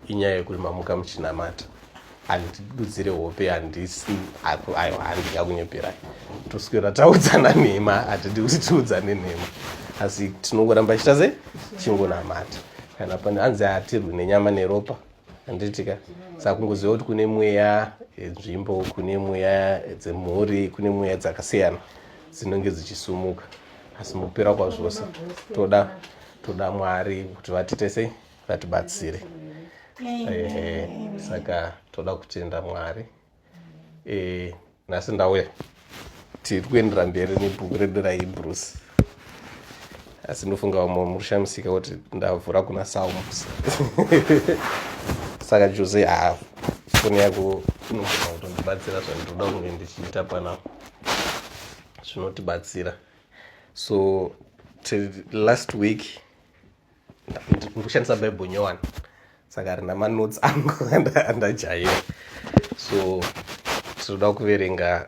inyaya yekuti mamuka muchinamata. Handidudzire hope, handisi aiwa, handingakunyeperai. Toswera taudzana nhema, hatidi kuti tiudzane nhema, asi tinongoramba chita sei, chingonamata. Kana pane hanzi hatirwi nenyama neropa, handitika. Saka kungoziva kuti kune mweya yenzvimbo, kune mweya dzemhuri, kune mweya dzakasiyana dzinenge dzichisumuka. Asi mukupera kwazvose toda Mwari kuti vatite sei, vatibatsire. Saka toda kutenda Mwari. Nhasi ndauya tiri kuendera mberi nebhuku redu raHebrews, asi ndofunga vamwe murishamisika kuti ndavhura kuna Psalms. Saka Jose foni yako inogona kutondibatsira zvandoda kunge ndichiita pana zvinotibatsira. So last week ndikushandisa Bible nyowani, saka harina manotes angu andajaira. So tinoda kuverenga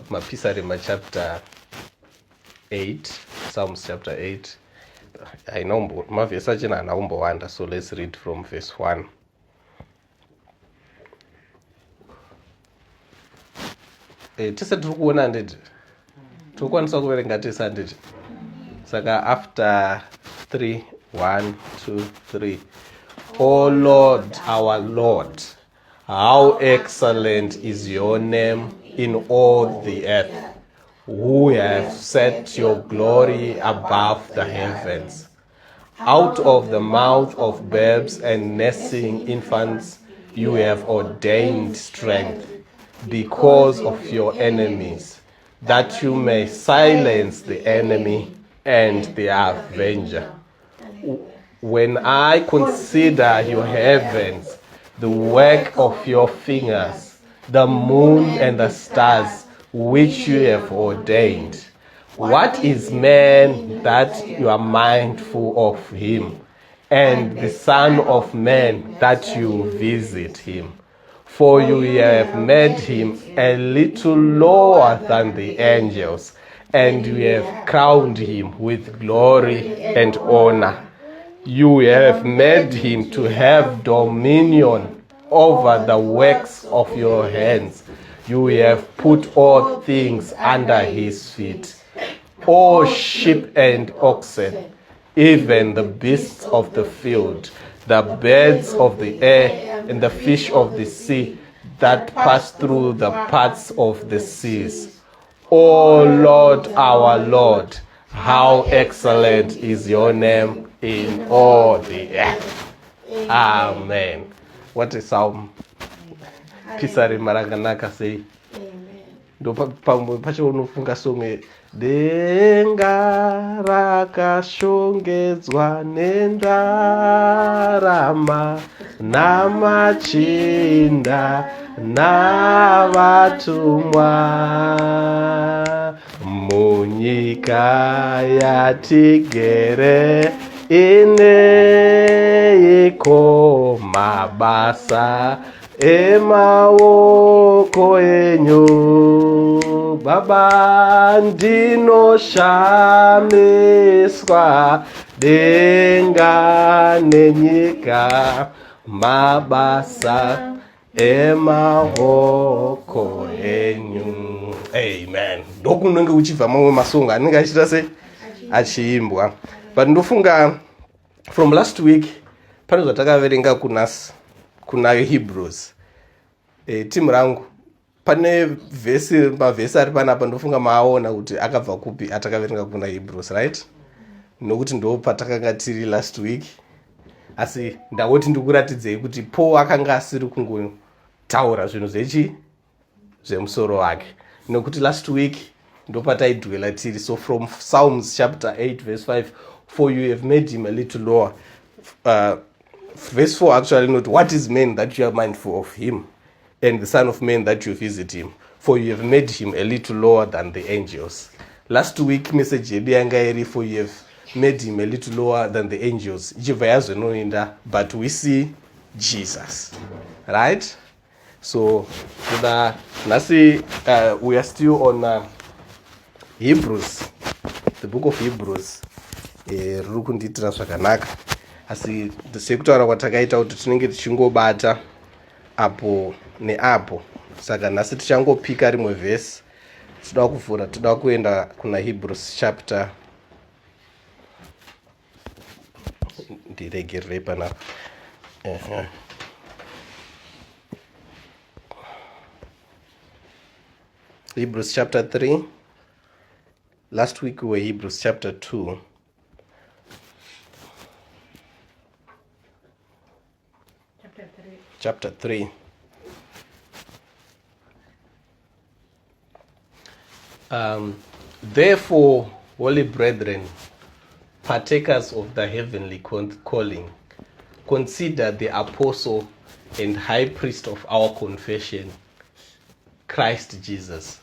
mapisarema chapter 8, Psalms chapter 8. Mavhesi achena haana kumbowanda, so let's read from verse 1. Tese tiri kuona handiti, tokwanisa kuverenga tese handiti. Saka after 3, 1, 2, 3. O Lord, our Lord, how excellent is your name in all the earth, who have set your glory above the heavens. Out of the mouth of babes and nursing infants, you have ordained strength because of your enemies, that you may silence the enemy and the avenger. When I consider your heavens, the work of your fingers, the moon and the stars which you have ordained, what is man that you are mindful of him, and the Son of Man that you visit him? For you have made him a little lower than the angels, and you have crowned him with glory and honor. You have made him to have dominion over the works of your hands. You have put all things under his feet. All sheep and oxen, even the beasts of the field, the birds of the air, and the fish of the sea that pass through the paths of the seas. O Lord, our Lord, how excellent is your name in all the earth. Amen. What a psalm. Pisari marakanaka sei. Ndo pacho unofunga songe denga rakashongedzwa nendarama namachinda navatumwa munyika yatigere ineiko mabasa emaoko enyu. Baba ndinoshamiswa denga nenyika mabasa emaoko enyu. Amen. Ndokunenge uchibva mamwe masongo anenge achita sei achiimbwa. But ndofunga from last week pane zvatakaverenga kuna Hebrews. Timu rangu pane mavhesi ari panapa ndofunga maaona kuti akabva kupi atakaverenga kuna Hebrews, right? Nokuti ndo patakanga tiri last week. Asi ndangoti ndikuratidzei kuti Paul akanga asiri kungotaura zvinhu zvemusoro wake. Nokuti last week ndo pataidwela tiri. So from Psalms chapter 8 verse 5, for you have made him a little lower. Verse 4 actually note, what is man that you are mindful of him, and the Son of Man that you visit him? For you have made him a little lower than the angels. Last week message yedu yanga iri, for you have made him a little lower than the angels. Ichibva yazvinoenda, but we see Jesus, right? So nasi we are still on Hebrews, the book of Hebrews. Riri kundiitira zvakanaka. asi sekutaura kwatakaita kuti tinenge tichingobata apo neapo, saka nhasi tichangopika rimwe vhesi. Toda kuvhura, toda kuenda kuna Hebrews chapter, ndiregererei panapa. Hebrews chapter 3. Last week we were Hebrews chapter 2. Chapter 3. Therefore, holy brethren, partakers of the heavenly calling, consider the apostle and high priest of our confession, Christ Jesus,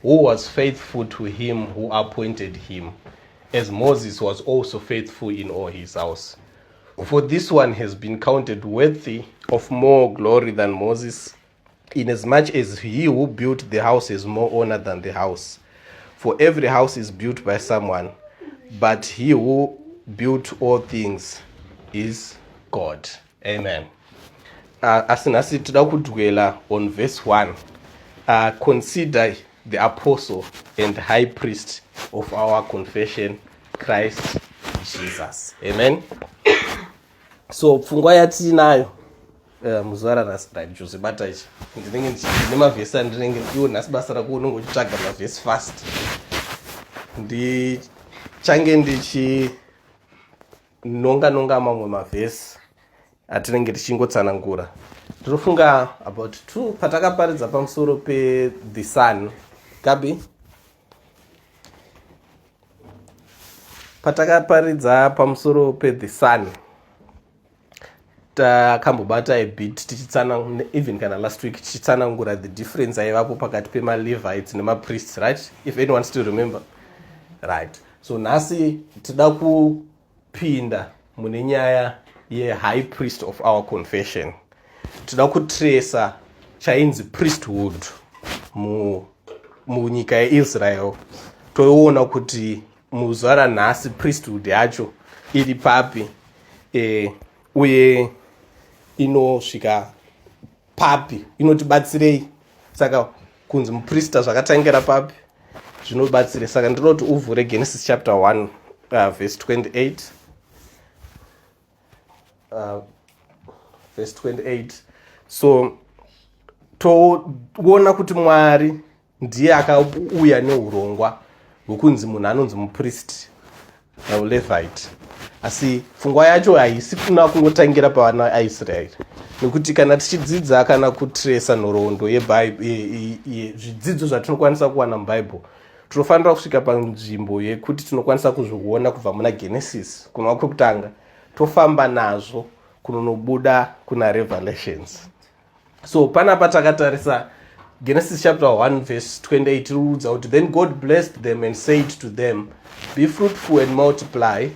who was faithful to him who appointed him, as Moses was also faithful in all his house. For this one has been counted worthy of more glory than Moses, inasmuch as he who built the house has more honor than the house. For every house is built by someone, but he who built all things is God. Amen. Asinasi toda kudwela on verse 1. Consider the apostle and high priest of our confession, Christ Jesus. Amen. So pfungwa yatinayo muzuva ranhasi Jose bata ichi ndinenge ndine mavhesi andinenge iwo nhasi basa rako unenge uchitsvaga mavhesi fast. Ndichange ndichinonga mamwe mavhesi atinenge tichingotsanangura. Tinofunga about 2 patakaparidza pamusoro the sun. Gabi, patakaparidza pamusoro the sun, takambobata a bit tichitsanangura, even kana last week tichitsanangura the difference aivapo pakati pema-Levites nema-priests, right? If anyone still remember, right? So nhasi tida kupinda mune nyaya ye-high priest of our confession. Tida kutresa chainzi priesthood munyika yeIsrael. Toiona kuti muzuva ranhasi priesthood yacho iri papi, uye inosvika papi, inotibatsirei. Saka kunzi muprista zvakatangira papi, zvinobatsire. Saka ndinoti uvhure Genesis chapter 1 verse 28. Verse 28. So toona kuti Mwari ndiye akauya neurongwa hwekunzi munhu anonzi mupriest naulevite. Asi pfungwa yacho haisi kuna kungotangira pavana aIsraeri, nekuti kana tichidzidza kana kutresa nhoroondo zvidzidzo zvatinokwanisa kuwana mubhaibheri, tinofanira kusvika panzvimbo yekuti tinokwanisa kuzviona kubva muna Genesis kunova kwekutanga tofamba nazvo kunonobuda kuna Revelations. So panapa takatarisa Genesis chapter 1 verse 28 rules out. Then God blessed them and said to them, be fruitful and multiply,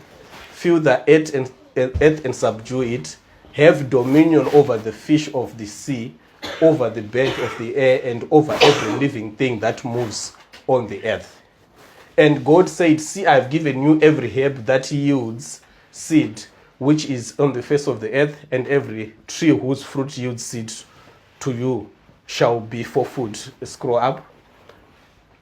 fill the earth and subdue it, have dominion over the fish of the sea, over the bird of the air, and over every living thing that moves on the earth. And God said, see, I have given you every herb that yields seed, which is on the face of the earth, and every tree whose fruit yields seed to you shall be for food. Scroll up.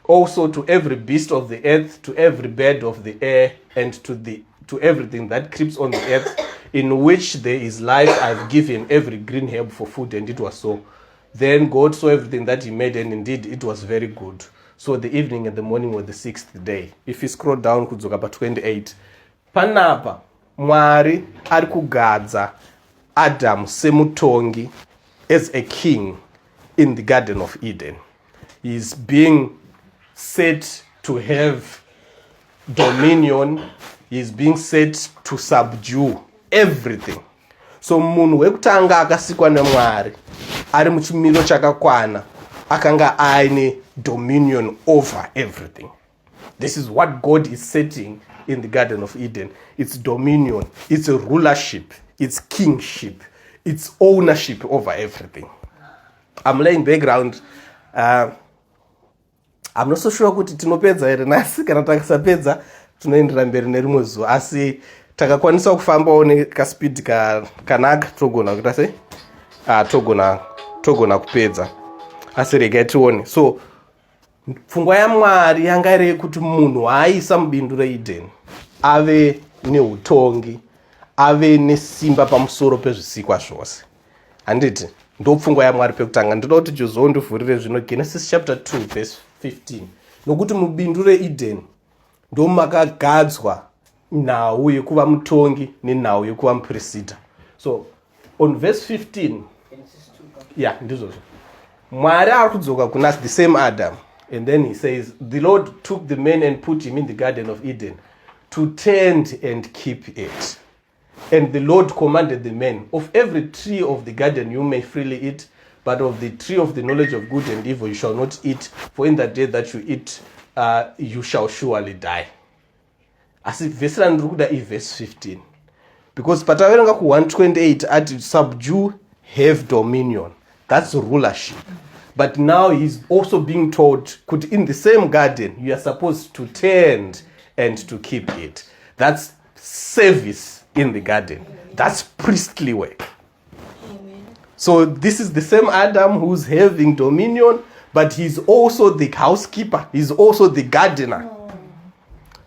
Also to every beast of the earth, to every bird of the air, and to everything that creeps on the earth, in which there is life, I have given every green herb for food. And it was so. Then God saw everything that he made, and indeed it was very good. So the evening and the morning were the 6th day. If you scroll down kudzoka pa 28, panapa Mwari ari kugadza Adam semutongi, as a king in the Garden of Eden. He is being set to have dominion. He is being set to subdue everything. So munhu wekutanga akasikwa neMwari ari muchimiro chakakwana, akanga aine dominion over everything. This is what God is setting in the Garden of Eden. It's dominion, it's a rulership, it's kingship, it's ownership over everything. I'm laying background. I'm not so sure kuti tinopedza here nasi, kana takasapedza tunoendera mberi nerimwe zuva, asi takakwanisa kufambawo nekaspeed kanaka togona kuita sei togona kupedza, asi regai tione. So pfungwa yaMwari yanga iri yekuti munhu waaisa mubindu reEden ave neutongi, ave nesimba pamusoro pezvisikwa zvose. Handiti ndo pfungwa yaMwari pekutanga. Ndoda kuti Jozo ndivhurire zvino Genesis chapter 2 verse 15, nokuti mubindu reEden ndo makagadzwa nhau yekuva mutongi nenhau yekuva muprista. So on verse 15, ndizvozvo Mwari ari kudzoka kuna the same Adam, and then he says the Lord took the man and put him in the garden of Eden to tend and keep it. And the Lord commanded the man, of every tree of the garden you may freely eat, but of the tree of the knowledge of good and evil you shall not eat, for in the day that you eat you shall surely die. Asi vhesi randiri kuda verse 15, because pataverenga ku 128 ati subdue, have dominion, that's rulership. But now he's also being told, in the same garden you are supposed to tend and to keep it. That's service in the garden. That's priestly work. Amen. So this is the same Adam who's having dominion, but he's also the housekeeper. He's also the gardener.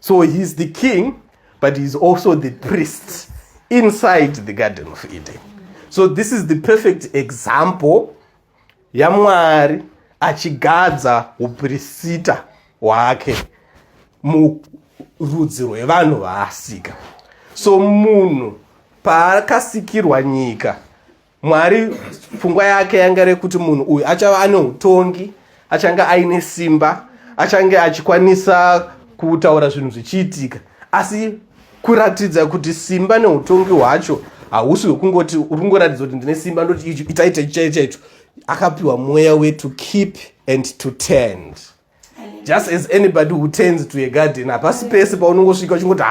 So he's the king, but he's also the priest inside the Garden of Eden. So this is the perfect example yaMwari achigadza uprista hwake murudzi rwevanhu vaasika. So munhu paakasikirwa nyika, Mwari pfungwa yake yanga rekuti munhu uyu achava ane utongi, achanga aine simba, achange achikwanisa kutaura zvinhu zvichiitika, asi kuratidza kuti simba neutongi hwacho hausi hwekungoti uringoratidza kuti ndine simba ndoti itaite chaicho. Akapiwa mweya we to keep and to tend. Just as anybody who tends to a garden, hapasi pese paunongosvika uchingoti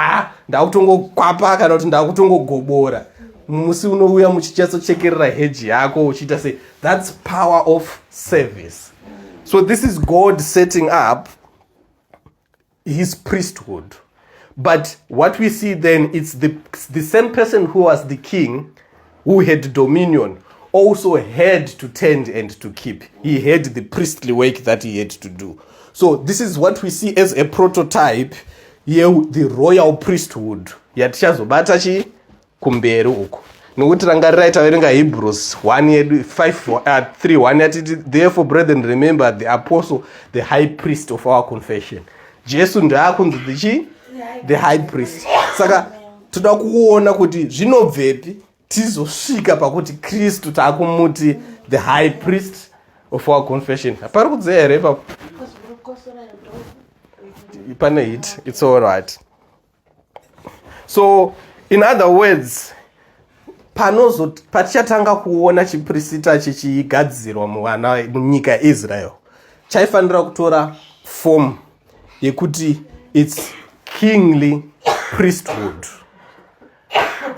ndakutongokwapa kana kuti ndakutongogobora. Musi unouya muchichatsochekerera heji yako uchiita sei. That's power of service. So this is God setting up his priesthood. But what we see then, it's the same person who was the king, who had dominion, also had to tend and to keep. He had the priestly work that he had to do. So this is what we see as a prototype, the royal priesthood yatichazobata kumberi uko. Nokuti rangarira taverenga Hebrews 1:3 yatiti, therefore brethren, remember the apostle, the high priest of our confession. Jesu ndaakunzi the high priest. Saka toda kuona kuti zvinobvepi tizosvika pakuti Kristu taakumuti the high priest of our confession. Pari kudziya here ipapo? Pane hit. It's all right. So in other words, patichatanga kuona chiprista chichigadzirwa munyika yaIsrael, chaifanira kutora form yekuti it's kingly priesthood.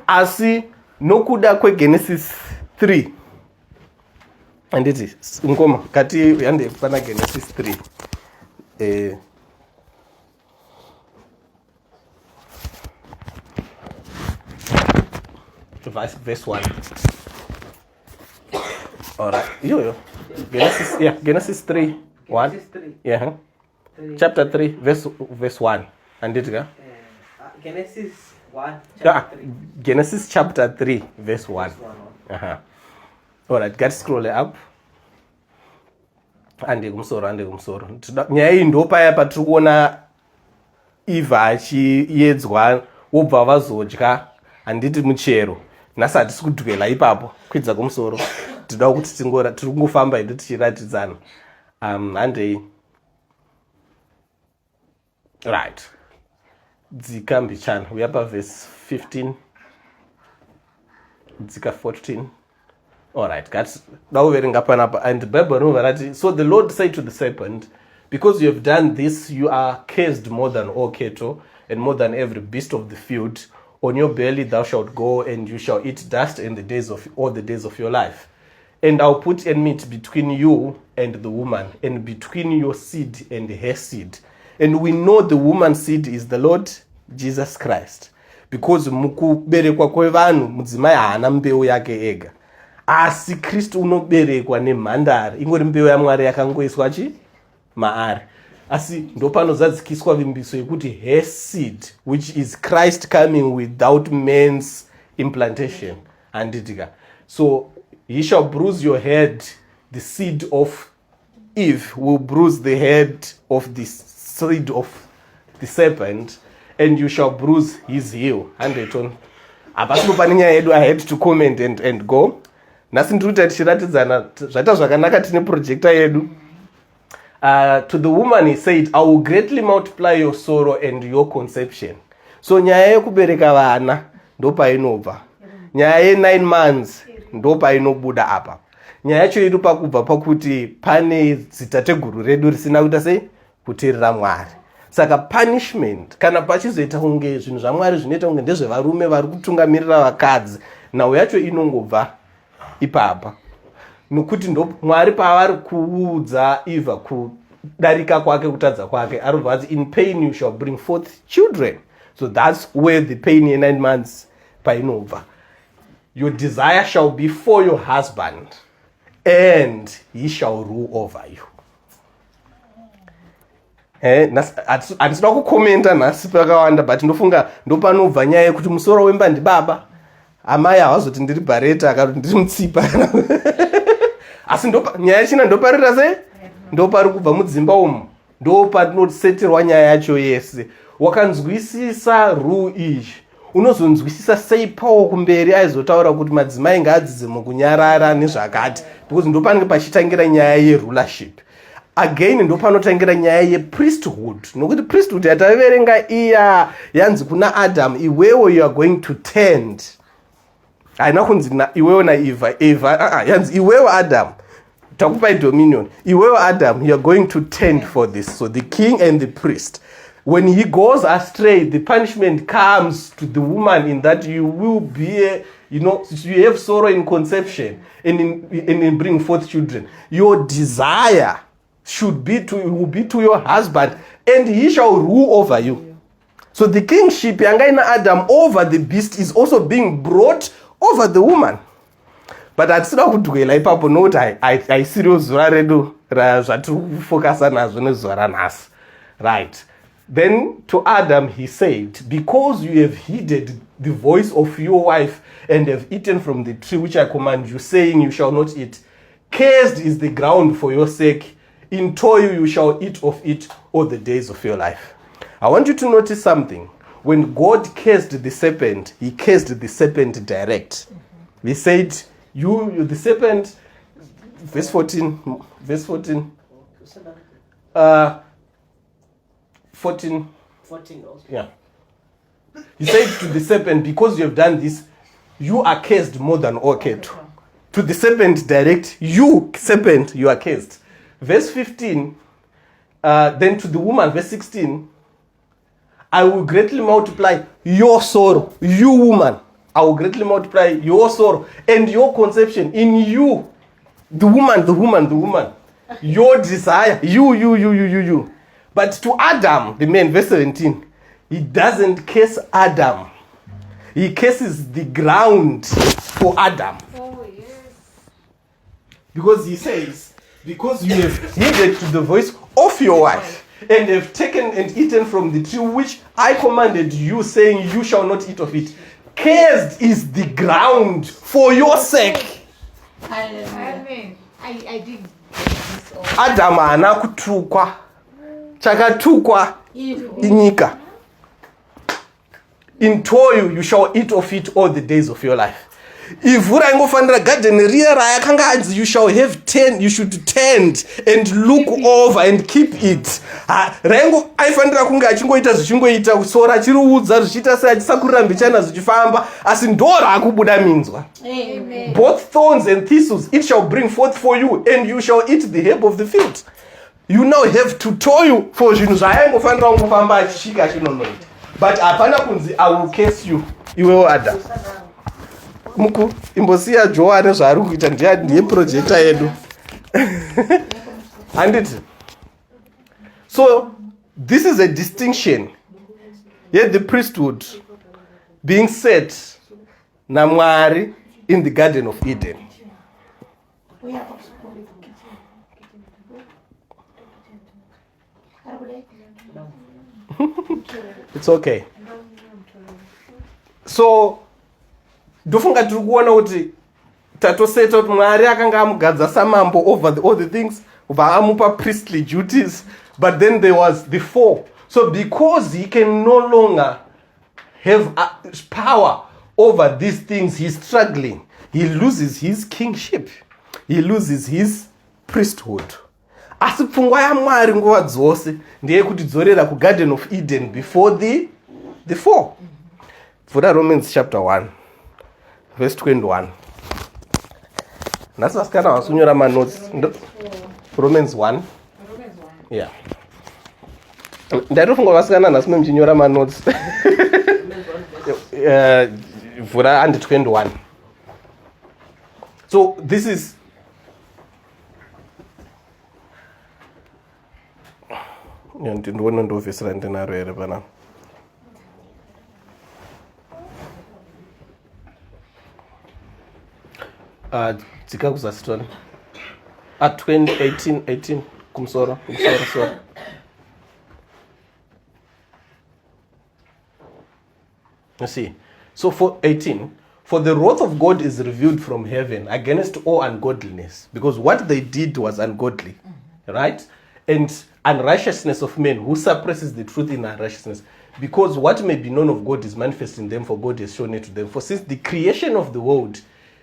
Asi nokuda kweGenesis 3, anditi ngoma kati yande pana Genesis 3 verse 1. All right. Genesis 3 1. Yeah. Chapter 3 verse 1. And it Genesis 1 chapter 3. Genesis chapter 3 verse 1. All right, get scroll up. Ande kumsoro. Nyaya iyi ndo paya patiri kuona Eva achiedzwa wobva vazodya handiti muchero. Nhasi hatisi kudwela ipapo kwidza kumusoro. Tinoda kuti tiri kungofamba indo tichiratidzana. Handei. Right. Dzika mbichana. We are verse 15. Dzika 14. All right, guys. Now we're in up, and the Bible. So the Lord said to the serpent, because you have done this, you are cursed more than all cattle and more than every beast of the field. On your belly thou shalt go, and you shall eat dust in the days of all the days of your life. And I'll put enmity between you and the woman, and between your seed and her seed. And we know the woman's seed is the Lord Jesus Christ. because mukuberekwa kwevanhu mudzimai haana mbeu yake ega, asi Kristu unoberekwa nemhandara, ingori mbeu yaMwari yakangoiswa maari. Asi ndopanozadzikiswa vimbiso yekuti her seed, which is Christ coming without man's implantation, handitika. So he shall bruise your head, the seed of Eve will bruise the head of the seed of the serpent, and you shall bruise his heel. Handeton. Apasino pane nyaya yedu, I had to comment and go. Nasi ndiri kuti tichiratidzana zvaita zvakanaka tine projector yedu. To the woman he said, I will greatly multiply your sorrow and your conception. So nyaya yekubereka vana ndo painobva. Nyaya ye9 months ndo painobuda apa. Nyaya yacho iri pakubva pakuti pane dzitateguru redu risina kuita sei kuteerera Mwari. Saka punishment kana pachizoita kunge zvinhu zvaMwari zvinoita kunge ndezvevarume vari kutungamirira vakadzi, nhau yacho inongobva ipapa. Nokuti ndo Mwari paavari kuudza Eva kudarika kwake, kutadza kwake, aribva kuti in pain you shall bring forth children. So that's where the pain in 9 months painobva. Your desire shall be for your husband, and he shall rule over you. Hatisina kukomenta nhasi pakawanda, but ndofunga ndopanobva nyaya yekuti musoro wemba ndibaba, amai havazoti ndiri bhareta akati ndiri mutsipa. Asi nyaya yachina ndoparira sei? Ndopari kubva mudzimba umu, ndopatinoseterwa nyaya yacho yese. Wakanzwisisa rule iyi, unozonzwisisa sei Paul kumberi aizotaura kuti madzimai ngaadzidze mukunyarara nezvakati, because ndopanenge pachitangira nyaya yerulership. Again ndopanotangira nyaya yepriesthood, nokuti priesthood yataverenga iya yanzi kuna Adam, iwewo you are going to tend. Haina kunzi iwewo Eva, yanzi iwewo Adam, takupai dominion. Iwewo Adam, you are going to tend for this. So the king and the priest, when he goes astray, the punishment comes to the woman in that you will be, you have sorrow in conception and in bringing forth children. Your desire will be to your husband, and he shall rule over you. So the kingship yangaina Adam over the beast is also being brought over the woman. But hatisina kudwela ipapo nokuti haisiriwo zuva redu zvatiri kufokasa nazvo nezuva ranhasi. Right. Then to Adam he said, because you have heeded the voice of your wife and have eaten from the tree which I command you, saying you shall not eat, cursed is the ground for your sake. In toil you shall eat of it all the days of your life. I want you to notice something. When God cursed the serpent, he cursed the serpent direct. He said, you the serpent, verse 14. 14 also. Yeah. He said to the serpent, because you have done this, you are cursed more than all cattle. To the serpent direct, you serpent, you are cursed. Verse 15, then to the woman, verse 16, I will greatly multiply your sorrow, you woman. I will greatly multiply your sorrow and your conception in you. The woman. Your desire, you. But to Adam, the man, verse 17, he doesn't curse Adam. He curses the ground for Adam. Oh, yes. Because he says, because you have heeded to the voice of your wife and have taken and eaten from the tree which I commanded you, saying you shall not eat of it. Cursed is the ground for your sake. Amen. I did this all. Adam haana kutukwa. Chakatukwa inyika. In toil you shall eat of it all the days of your life. Ivhu raingofanira garden riya rayakanga anzi you should tend and look over and keep it. Raingo aifanira kunge achingoita zvichingoita sora chiriudza zvichiita sei achisakurira mbichana zvichifamba, asi ndo raakubuda minzwa. Amen. Both thorns and thistles it shall bring forth for you, and you shall eat the herb of the field. You now have to toil for zvinhu zvaaingofanira kungofamba achisvika achinonoita. But hapana kunzi I will curse you, iwewo Adam. Muku imbosiya Joa nezvaari kuita ndiye projector yedu. Handiti. So this is a distinction. Yet the priesthood being set naMwari in the Garden of Eden. It's okay. So ndofunga tiri kuona kuti tatoseta kuti Mwari akanga amugadza samambo over all the things, kubva amupa priestly duties, but then there was the fall. So because he can no longer have power over these things, he's struggling. He loses his kingship. He loses his priesthood. Asi pfungwa yaMwari nguva dzose ndeyekutidzorera kuGarden of Eden before the fall. Vhura Romans chapter 1 verse 21. Nhasi vasikana vasunyora manotes. Romans 1. Yeah. Ndaitofunga vasikana nhasi memuchinyora manotes. Vhura and 21. So this is ndinoona ndovhesera ndinaro here pana. Dzika kuzasi toni. 18 kumsoro sorry. You see, so for 18, for the wrath of God is revealed from heaven against all ungodliness, because what they did was ungodly, right? And unrighteousness of men who suppresses the truth in unrighteousness, because what may be known of God is manifest in them, for God has shown it to them. For since the creation of the world,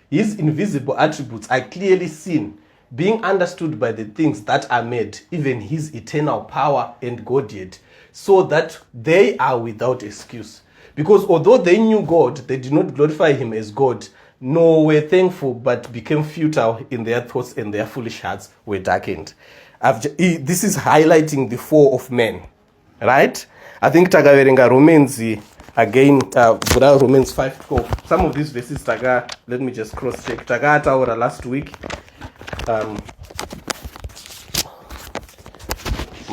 his invisible attributes are clearly seen, being understood by the things that are made, even his eternal power and Godhead, so that they are without excuse. Because although they knew God, they did not glorify him as God, nor were thankful, but became futile in their thoughts, and their foolish hearts were darkened. This is highlighting the fall of men, right? I think takaverenga Romans again, Romans 5:12. Some of these verses let me just cross check. Takataura last week.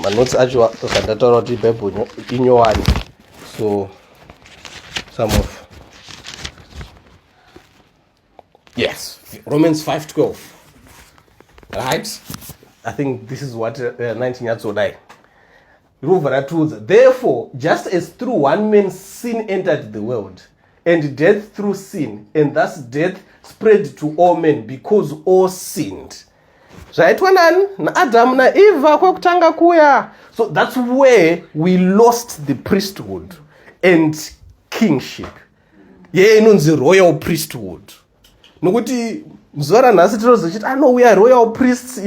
Manotes acho akandataura kuti Bible inyowani. So some of yes, Romans 5:12. Right? I think this is what 19 years old I. Therefore, just as through one man sin entered the world, and death through sin, and thus death spread to all men because all sinned. Zvaitwa na Adam na Eva kwakutanga kuya. So that's where we lost the priesthood and kingship. Ye inonzi royal priesthood. Nokuti mzora nhasi tinozochiti no, we are royal priests,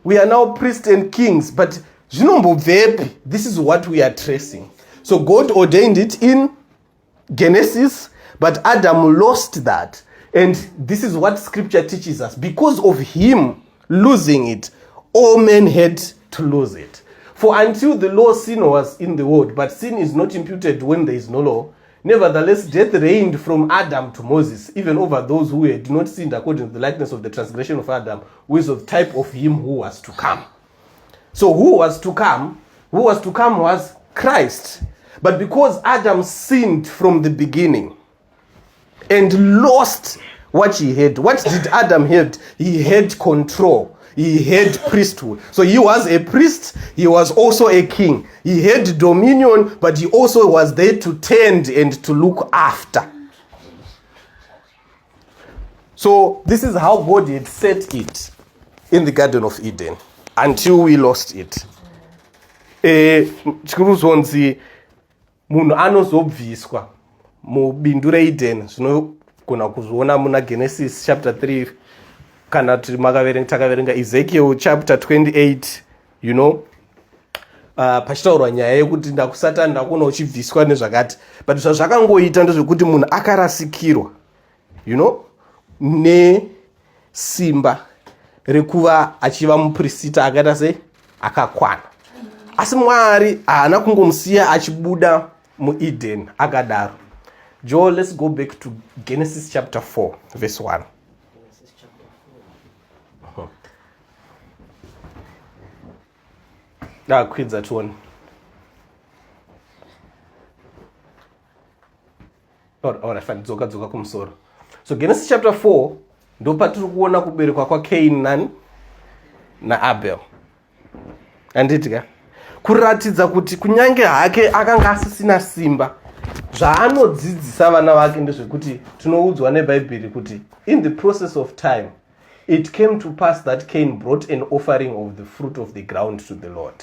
we are now priests and kings, but this is what we are tracing. So God ordained it in Genesis, but Adam lost that. And this is what scripture teaches us. Because of him losing it, all men had to lose it. For until the law, sin was in the world, but sin is not imputed when there is no law. Nevertheless, death reigned from Adam to Moses, even over those who had not sinned according to the likeness of the transgression of Adam, who is of type of him who was to come. So who was to come was Christ. But because Adam sinned from the beginning and lost what he had, what did Adam have? He had control. He had priesthood. So he was a priest. He was also a king. He had dominion, but he also was there to tend and to look after. So this is how God had set it in the Garden of Eden until we lost it. Chikuruzonzi munhu anozobviswa mubindu reEden zvinogona kuzoona muna Genesis chapter 3 kana takaverenga Ezekiel chapter 28, pachitaurwa nyaya yekuti ndakusatani ndakuona uchibviswa nezvakati, but zvazvakangoita ndezvekuti munhu akarasikirwa nesimba rekuva achiva muprista akaita sei akakwana. Asi Mwari haana kungomusiya achibuda muEden akadaro. Joe, let's go back to Genesis chapter 4 verse 1. Genesis chapter 4. Kwidza tione. fine dzoka kumusoro. So Genesis chapter 4 ndo patiri kuona kuberekwa kwa Cain naAbel. Anditika kuratidza kuti kunyange hake akanga asisina simba, zvaanodzidzisa vana vake ndezvekuti tinoudzwa neBhaibheri kuti in the process of time it came to pass that Cain brought an offering of the fruit of the ground to the Lord.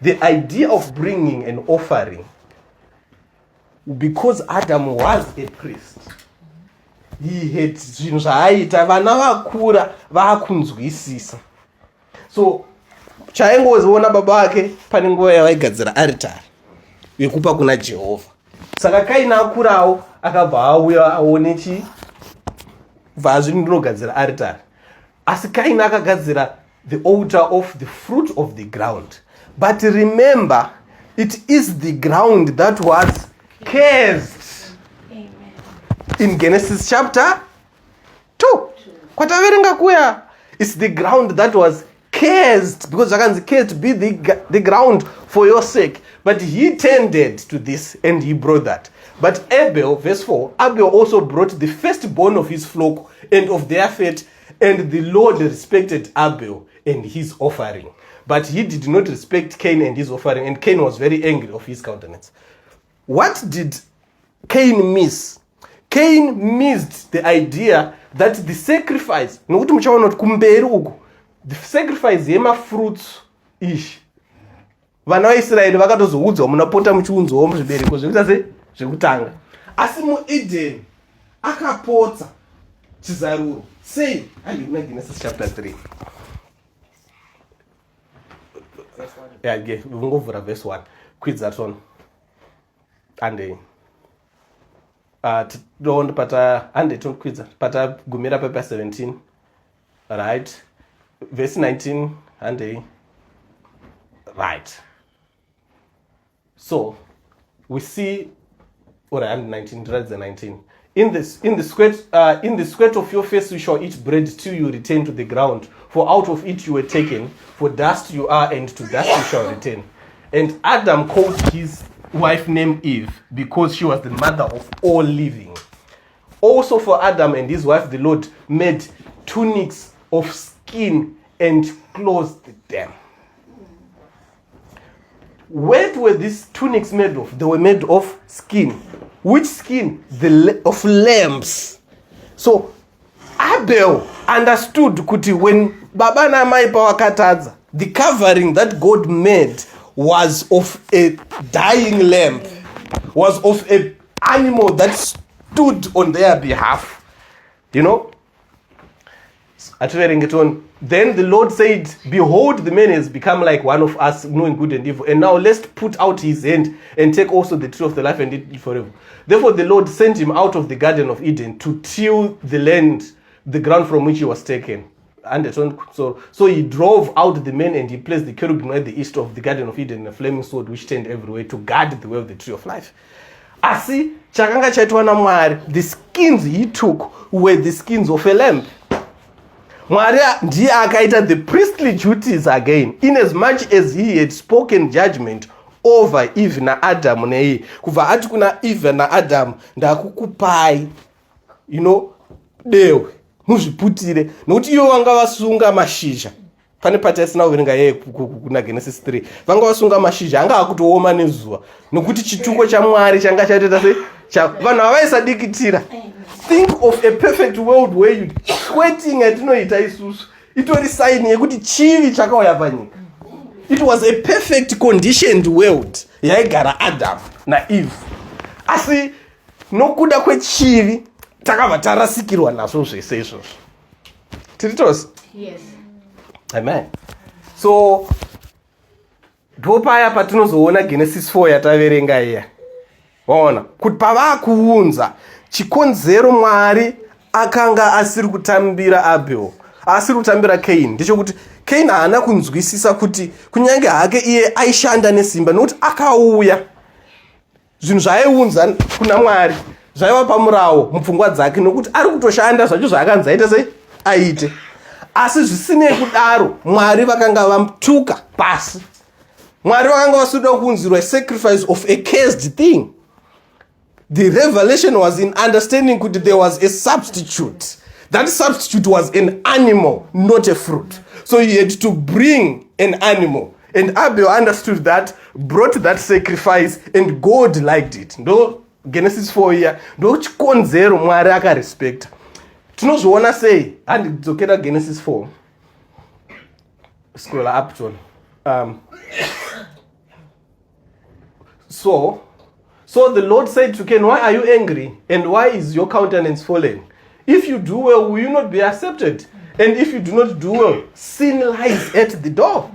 The idea of bringing an offering, because Adam was a priest, he had zvinhu zvaaita vana vakura vakunzwisisa. So chaingoziona baba vake pane nguva yavaigadzira aritari yekupa kuna Jehovha. Saka Kaini akurawo akabva auya aone ndinogadzira aritari. Asi Kaini akagadzira the altar of the fruit of the ground. But remember, it is the ground that was cursed. Amen. In Genesis chapter 2. Kwataverenga kuya. It's the ground that was cursed, because cursed be the ground for your sake. But he tended to this and he brought that. But Abel, verse 4, Abel also brought the firstborn of his flock and of their fat, and the Lord respected Abel and his offering. But he did not respect Cain and his offering, and Cain was very angry of his countenance. What did Cain miss? Cain missed the idea that the sacrifice, the sacrifice yemafruits ish. Vana vaIsraeri vakatozoudzwa munapota muchiunzwawo muzvibereko zvekuita zvekutanga. Asi muEden akapotsa chizaruro. Sei? Handina Genesis chapter 3. Yeah, vungovhura verse 1. Quit that one. And don't pata and don't quit that. Pata gumira paper 17. Right? Verse 19 and right. So we see, or and 19, right, the 19. In the sweat of your face you shall eat bread till you return to the ground, for out of it you were taken, for dust you are, and to dust you shall return. And Adam called his wife named Eve, because she was the mother of all living. Also for Adam and his wife the Lord made tunics of skin and clothed them. What were these tunics made of? They were made of skin. Which skin? Of lambs. So Abel understood kuti when baba na mai pawakatadza, the covering that God made was of a dying lamb, was of an animal that stood on their behalf. You know? Then the Lord said, behold, the man has become like one of us, knowing good and evil. And now let's put out his hand and take also the tree of the life and eat it forever. Therefore the Lord sent him out of the Garden of Eden to till the land, the ground from which he was taken. And so he drove out the man and he placed the cherubim at the east of the Garden of Eden, a flaming sword which turned everywhere to guard the way of the tree of life. Asi, chakanga chaitwa na Mwari, the skins he took were the skins of a lamb. Mwari ndiye akaita the priestly duties again, in as much as he had spoken judgment over Eve na Adam nei. Kuva ati kuna Eve na Adam ndakukupai, you know, dewe muzviputire nokuti ivo vanga vasunga mashizha. Pane patasina kuverenga yeye kuna Genesis 3. Vanga vasunga mashizha anga akutooma nezuva nokuti chituko chaMwari changa chatoita vanhu havaisadikitira. Think of a perfect world where you sweating atinoita isusu. Itori sign yekuti chivi chakauya panyika. It was a perfect conditioned world yaigara Adam na Eve. Asi nokuda kwechivi takabva tarasikirwa nazvo zvese izvozvo. Tiritos? Yes. Amen. So ndopaya patinozoona Genesis 4 yataverenga iya. Waona kuti pavakuunza chikonzero Mwari akanga asiri kutambira Abel, asiri kutambira Cain, ndechekuti Cain haana kunzwisisa kuti kunyange hake iye aishanda nesimba, nokuti akauya zvinhu zvaiunza kuna Mwari zvaiva pamurawo mupfungwa dzake, nokuti ari kutoshanda zvacho zvaakanzi aite sei aite. Asi zvisinei kudaro Mwari vakanga vamutuka pasi. Mwari vakanga vasuda kuunzirwa sacrifice of a cursed thing. the revelation was in understanding that there was a substitute. That substitute was an animal, not a fruit. So he had to bring an animal. And Abel understood that, brought that sacrifice, and God liked it. No, Genesis 4 here. No chikonzero Mwari akarespect. Tinozviona sei? Handidzokera Genesis 4. Scroll up to. So the Lord said to Cain, why are you angry? And why is your countenance fallen? If you do well, will you not be accepted? And if you do not do well, sin lies at the door.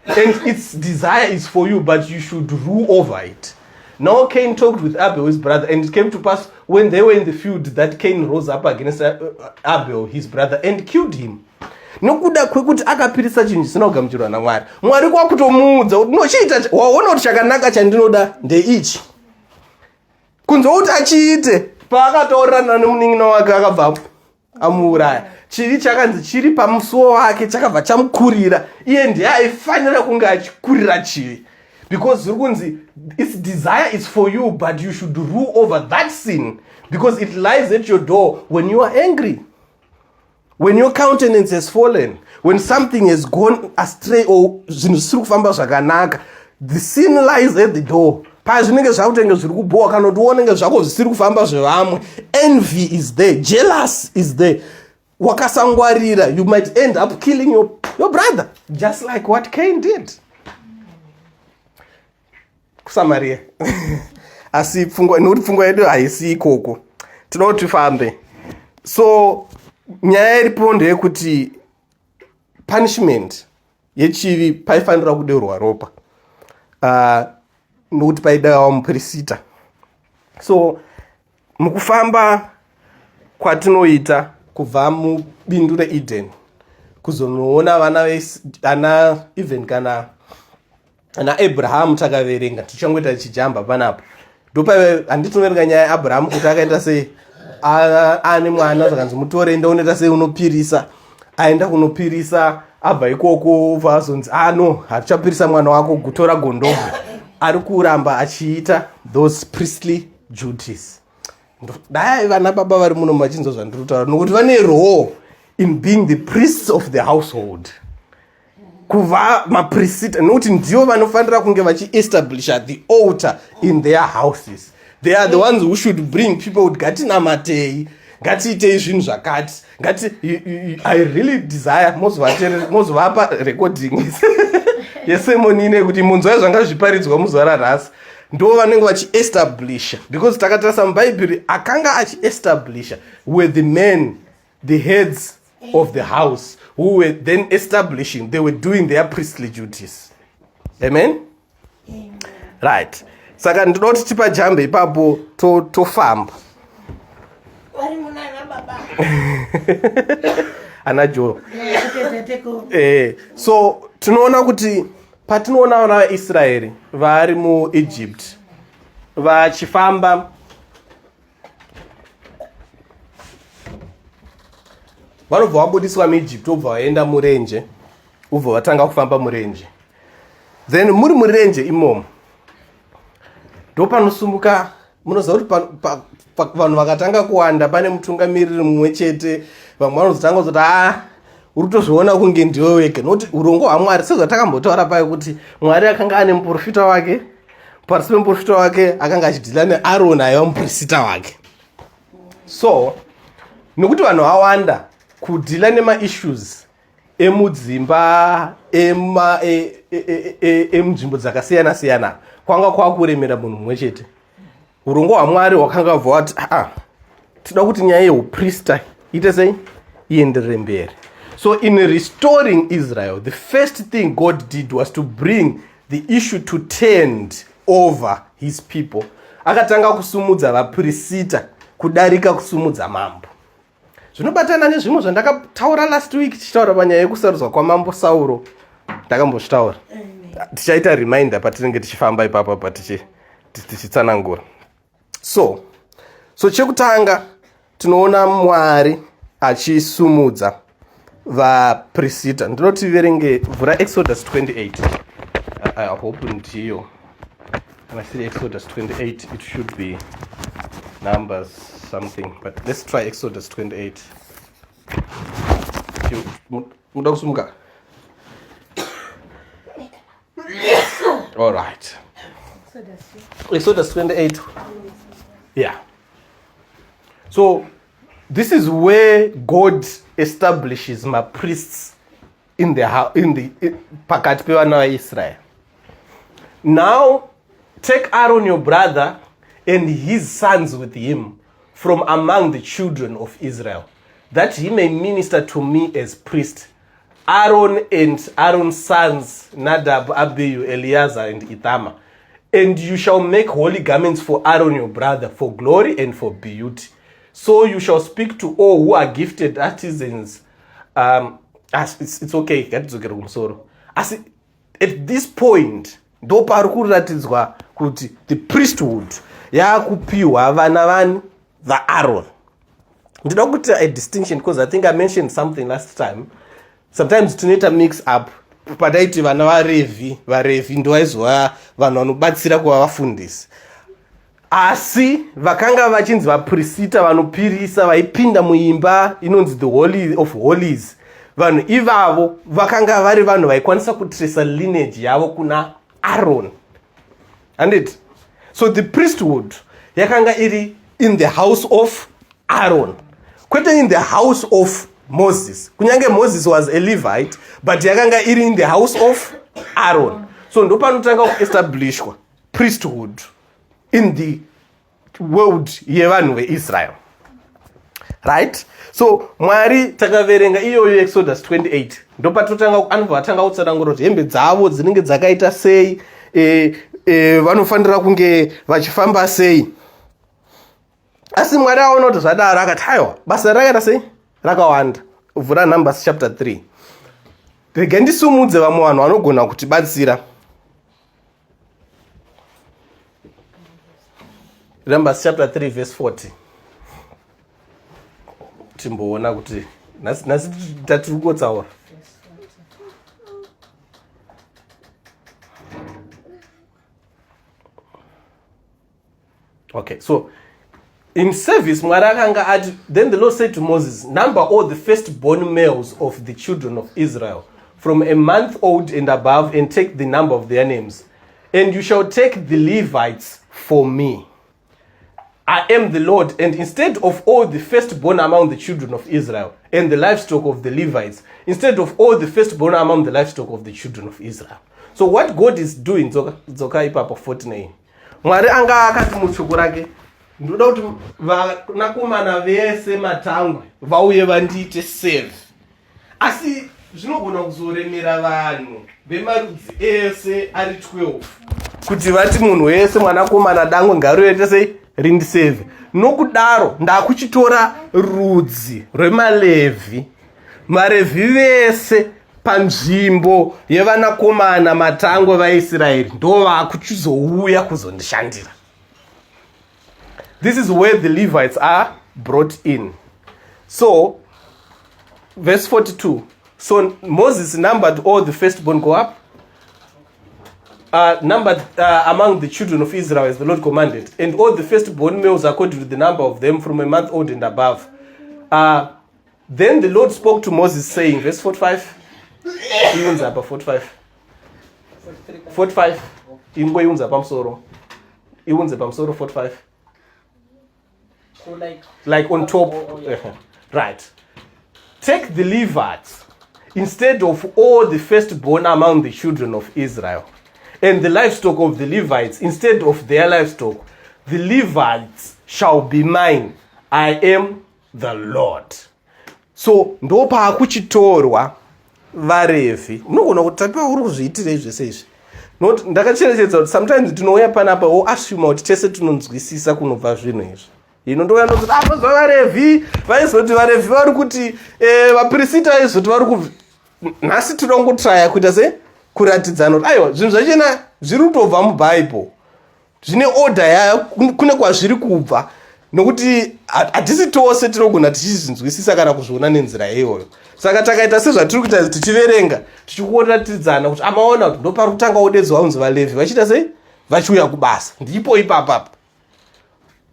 And its desire is for you, but you should rule over it. Now Cain talked with Abel, his brother, and it came to pass when they were in the field that Cain rose up against Abel, his brother, and killed him. Nokuda kwekuti akapirisa chinhu chisina kugamuchirwa naMwari. Mwari kwakutomuudza kuti nochiita waona kuti chakanaka chandinoda ndeichi. Kunze kuti achiite paakataurana nemunin'ina wake akabva amuuraya. Chivi chakanzi chiri pamusuwo wake chakabva chamukurira. Iye ndiye aifanira kunge achikurira chivi. Because zviri kunzi its desire is for you, but you should rule over that sin. Because it lies at your door when you are angry. When your countenance has fallen, when something has gone astray or zvinhu zvisiri kufamba zvakanaka, the sin lies at the door. Pazvinenge zvakutenge zviri kuboka kana kuti uonenge zvako zvisiri kufamba zvevamwe, envy is there, jealous is there. Wakasangwarira, you might end up killing your brother, just like what Cain did. Kusamaria. Asi nekuti pfungwa yedu haisi ikoko. Tinoti tifambe. So nyaya iripo ndeyekuti punishment yechivi paifanira kudeurwa ropa. Nokuti paidawa muprista. So mukufamba kwatinoita kubva mubindu reEden kuzonoona vana even kana Abraham takaverenga tichangoita tichijamba panapo. Ndopa handitoverenga nyaya yaAbraham kuti akaita sei ane mwana zvakanzi mutore ndaonoita sei unopirisa. Aenda kunopirisa abva ikoko vazonzi no hatichapirisa mwana wako gutora gondobwe. Ari kuramba achiita those priestly duties. Dai vana baba vari muno machinzo zvandiri kutaura nokuti vane role in being the priests of the household. Kuva maprista nokuti ndivo vanofanira kunge vachiestablisha the altar in their houses. They are the ones who should bring people kuti ngatinamatei, ngatiitei zvinhu zvakati, I really desire mozovapa recording yesemoni nekuti munzwa zvanga zviparidzwa muzuva ranhasi. Ndo vanenge vachiestablisha, because takatarisa mubhaibheri akanga achiestablisha were the men, the heads of the house, who were then establishing, they were doing their priestly duties. Amen? Amen. Right. Saka ndinoti tipa jambe ipapo tofamba. Wari munana baba. Ana Joe. So tinoona kuti patinoona vana vaIsraeri vari muEgypt vachifamba vanobva vabudiswa muEgypt vobva vaenda murenje, vobva vatanga kufamba murenje. Then muri murenje imomo ndo panosumuka, munoziva kuti vanhu vakatanga kuwanda pane mutungamiriri mumwe chete. Vamwe vanozotanga kuzoti uri kutozviona kunge ndiwe wega, nokuti urongo hwaMwari sezvatakambotaura pai kuti Mwari akanga ane muprofita wake, pasi pemuprofita wake akanga achidhila neAroni aiva muprofita wake. So nokuti vanhu vawanda kudhila nemaissues emudzimba emunzvimbo dzakasiyana siyana kwanga kwakuremera munhu mumwe chete. Urongo hwaMwari hwakanga bva wati tinoda kuti nyaya yeuprista ite sei ienderere mberi. So in restoring Israel, the first thing God did was to bring the issue to tend over his people. Akatanga kusumudza vaprista kudarika kusumudza mambo. Zvinobatana nezvimwe zvandakataura last week tichitaura panyaya yekusarudzwa kwamambo Sauro. Ndakamboshtaura. Tichaita reminder patinenge tichifamba ipapo tichitsanangura. So chekutanga tinoona Mwari achisumudza vaprista. Ndinoti verenge vhura Exodus 28. I hope ndiyo. When I say Exodus 28, it should be Numbers something, but let's try Exodus 28. All right. Exodus 28. Yeah. So this is where God establishes my priests in pakati pevana vaIsrael. Now take Aaron your brother and his sons with him from among the children of Israel, that he may minister to me as priest. Aaron and Aaron's sons, Nadab, Abihu, Eleazar, and Ithamar. And you shall make holy garments for Aaron your brother, for glory and for beauty. So you shall speak to all who are gifted artisans. It's okay. At this point, the priesthood yakupiwa vana vani vaAaron. Ndinoda kuti a distinction, because I think I mentioned something last time. Sometimes tunoita mix up padaiti vana vaRevhi ndovaizova vanhu vanobatsira kuva vafundisi, asi vakanga vachinzi vaprista vanopirisa vaipinda muimba inonzi the Holy of Holies. Vanhu ivavo vakanga vari vanhu vaikwanisa kutrace lineage yavo kuna Aaron. And it, so the priesthood yakanga iri in the house of Aaron, kwete in the house of Moses. Kunyange Moses was a Levite, but yakanga iri in the house of Aaron. So ndo panotanga kuestablishwa priesthood in the world yevanhu veIsrael. Right? So Mwari takaverenga iyoyo Exodus 28 ndo patotanga anobva atanga kutsanangura kuti hembe dzavo dzinenge dzakaita sei, vanofanira kunge vachifamba sei. Asi Mwari aona kuti zvadaro akati aiwa basa rakaita sei rakawanda. Vhura Numbers chapter 3. Rega ndisumudze vamwe vanhu vanogona kutibatsira. Numbers chapter 3 verse 40. Timboona kuti nasi tatiri kutsaura. Okay, so in service, then the Lord said to Moses, number all the firstborn males of the children of Israel, from a month old and above, and take the number of their names. And you shall take the Levites for me. I am the Lord, and instead of all the firstborn among the children of Israel, and the livestock of the Levites, instead of all the firstborn among the livestock of the children of Israel. So what God is doing, Zoka ipapa 49. Mwari anga akati mutsvuku rake, ndoda kuti vanakomana vese matangwe vauye vandiite serve. Asi zvinogona kuzoremera vanhu vemarudzi ese ari 12 kuti vati munhu wese mwanakomana dangwe ngaroite sei rindisevhe. Nokudaro ndakuchitora rudzi rwemalevhi, marevhi vese panzvimbo yevanakomana matangwe vaIsraeri ndo vakuchizouya kuzondishandira. This is where the Levites are brought in. So verse 42. So Moses numbered all the firstborn, go up, numbered among the children of Israel as the Lord commanded, and all the firstborn males according to the number of them from a month old and above. Then the Lord spoke to Moses saying, verse 45. 45. 45. 45. Like on top. Right. Take the Levites instead of all the firstborn among the children of Israel, and the livestock of the Levites instead of their livestock. The Levites shall be mine. I am the Lord. So ndopa kuchitorwa vaRevhi. Unogona kutapiwa uri kuzviitira zvese izvi. Ndakacherechedza kuti sometimes tinouya panapa woassume kuti tese tinonzwisisa kunobva zvinhu izvi. Ndo kuti apa zvaRevhi vaizoti vaRevhi vari kuti vaprista vaizoti vari ku nhasi tinongotraya kuita se kuratidzana kuti aiwa zvinhu zvachena zviri kutobva mubhaibheri, zvine order yayo, kune kwazviri kubva, nokuti hatisi tose tinogona tichizvinzwisisa kana kuzviona nenzira iyoyo. Saka takaita sezvatiri kuita tichiverenga tichikuratidza kuti amaona kuti ndo pari kutanga odedzwa unzi vaRevhi vachiita sei vachiuya kubasa, ndipo ipapapa.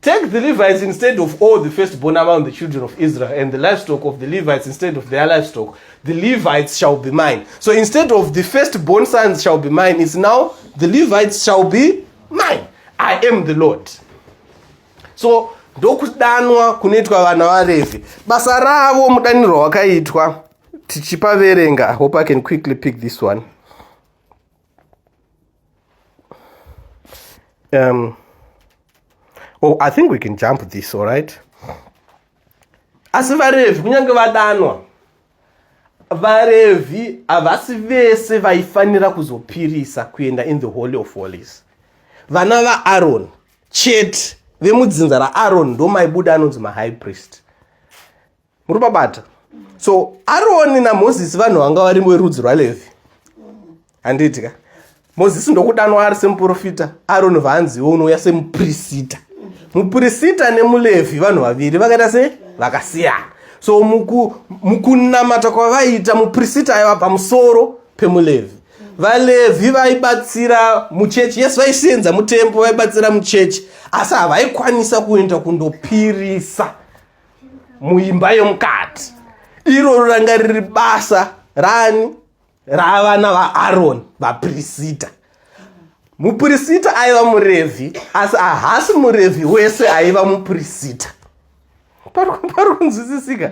take the Levites instead of all the firstborn among the children of Israel, and the livestock of the Levites instead of their livestock. The Levites shall be mine. So instead of the firstborn sons shall be mine, it's now the Levites shall be mine. I am the Lord. So ndokudanwa kunoitwa vana vaRevhi. Basa ravo mudanirwa wakaitwa tichipaverenga. I hope I can quickly pick this one. I think we can jump this, all right? Asi vaRevhi kunyange vadanwa, vaRevhi havasi vese vaifanira kuzopirisa kuenda in the Holy of Holies. Vana vaAaron chete vemudzinza raAaron ndo maibuda anonzi mahigh priest. Muripabata? So Aaroni naMozisi vanhu vanga vari verudzi rwaLevhi. Handiti ka? Mozisi ndokudanwa ari semuprofita, Aaroni vanziwo unouya semuprista. Muprista nemuLevhi vanhu vaviri vakaita sei? Vakasiyana. So mukunamata kwavaita muprista aiva pamusoro pemuLevhi. VaLevhi vaibatsira muchechi. Yes, vaisenza mutembo, vaibatsira muchechi, asi havaikwanisa kuenda kundopirisa muimba yomukati. Iro ranga riri basa rani? Ravana vaAaron, vaprista. Muprista aiva muRevhi, asi hasi muRevhi wese aiva muprista. Pari kunzwisisika?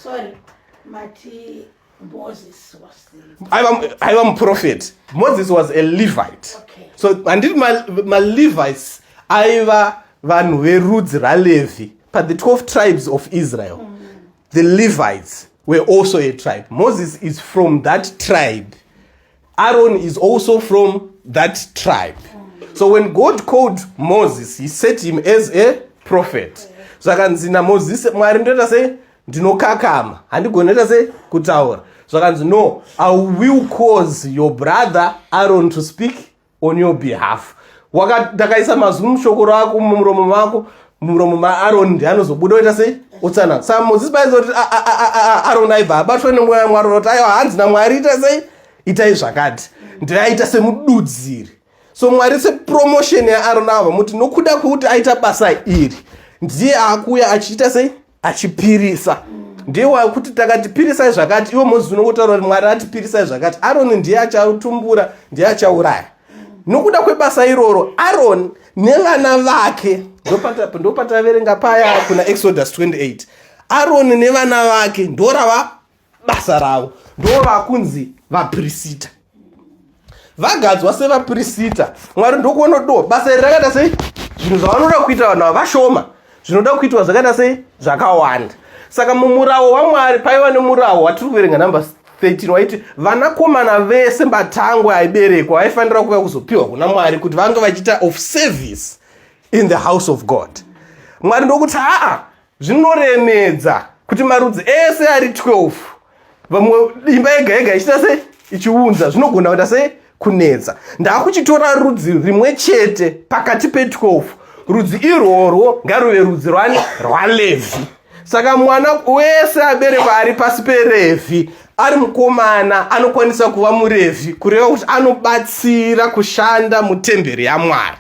Sorry, Mati Moses was the... aiva muprofeti. Moses was a Levite. Okay. So handiti maLevites aiva vanhu verudzi raLevhi. But the 12 tribes of Israel, the Levites were also a tribe. Moses is from that tribe. Aaron is also from that tribe. So when God called Moses, he set him as a prophet. Zvakanzi naMozisi, Mwari ndoita sei? Ndinokakama. Handigonoita sei? Kutaura. Zvakanzi, no, I will cause your brother Aaron to speak on your behalf. Ndakaisa mazwi mushoko rako mumuromo mako, mumuromo maAaron ndiye anozobuda oita sei? Utsanana. Saka Mozisi paizoti Aaron aibva abatwa nemweya waMwari kuti aiwa hanzi naMwari ita sei? Itai zvakati. Ndiye aita semududziri. So Mwari sepromotion yaAaron ava muti nokuda kwokuti aita basa iri, ndiye akuya achiita sei? Achipirisa. Ndiye wakuti takatipirisai zvakati, iwo Mozisi unokutaura kuti Mwari atipirisai zvakati. Aaron ndiye achatumbura, ndiye achauraya. Nokuda kwebasa iroro, Aaron nevana vake, ndopataverenga paya kuna Exodus 28. Aaron nevana vake ndorava basa ravo, ndovakunzi vaprista. Vagadzwa sevaprista. Mwari ndokuona do basa iri rakaita sei? Zvinhu zvavanoda kuita vanhu ava vashoma, zvinoda kuitwa zvakaita sei? Zvakawanda. Saka mumurawo waMwari paiva nemurawo watiri kuverenga namba 13 waiti vanakomana vese mbatangwe aiberekwa vaifanira kuva kuzopiwa kuna Mwari kuti vange vachiita of service in the house of God. Mwari ndokuti zvinoremedza kuti marudzi ese ari 12 vamwe imba yega yega ichiita sei? Ichiunza. Zvinogona kuita sei? Kunetsa. Ndakuchitora rudzi rimwe chete pakati pe12. Rudzi irworwo ngaruve rudzi rwani? RwaLevhi. Saka mwana wese aberekwa ari pasi peRevhi ari mukomana anokwanisa kuva muRevhi, kureva kuti anobatsira kushanda mutemberi yaMwari.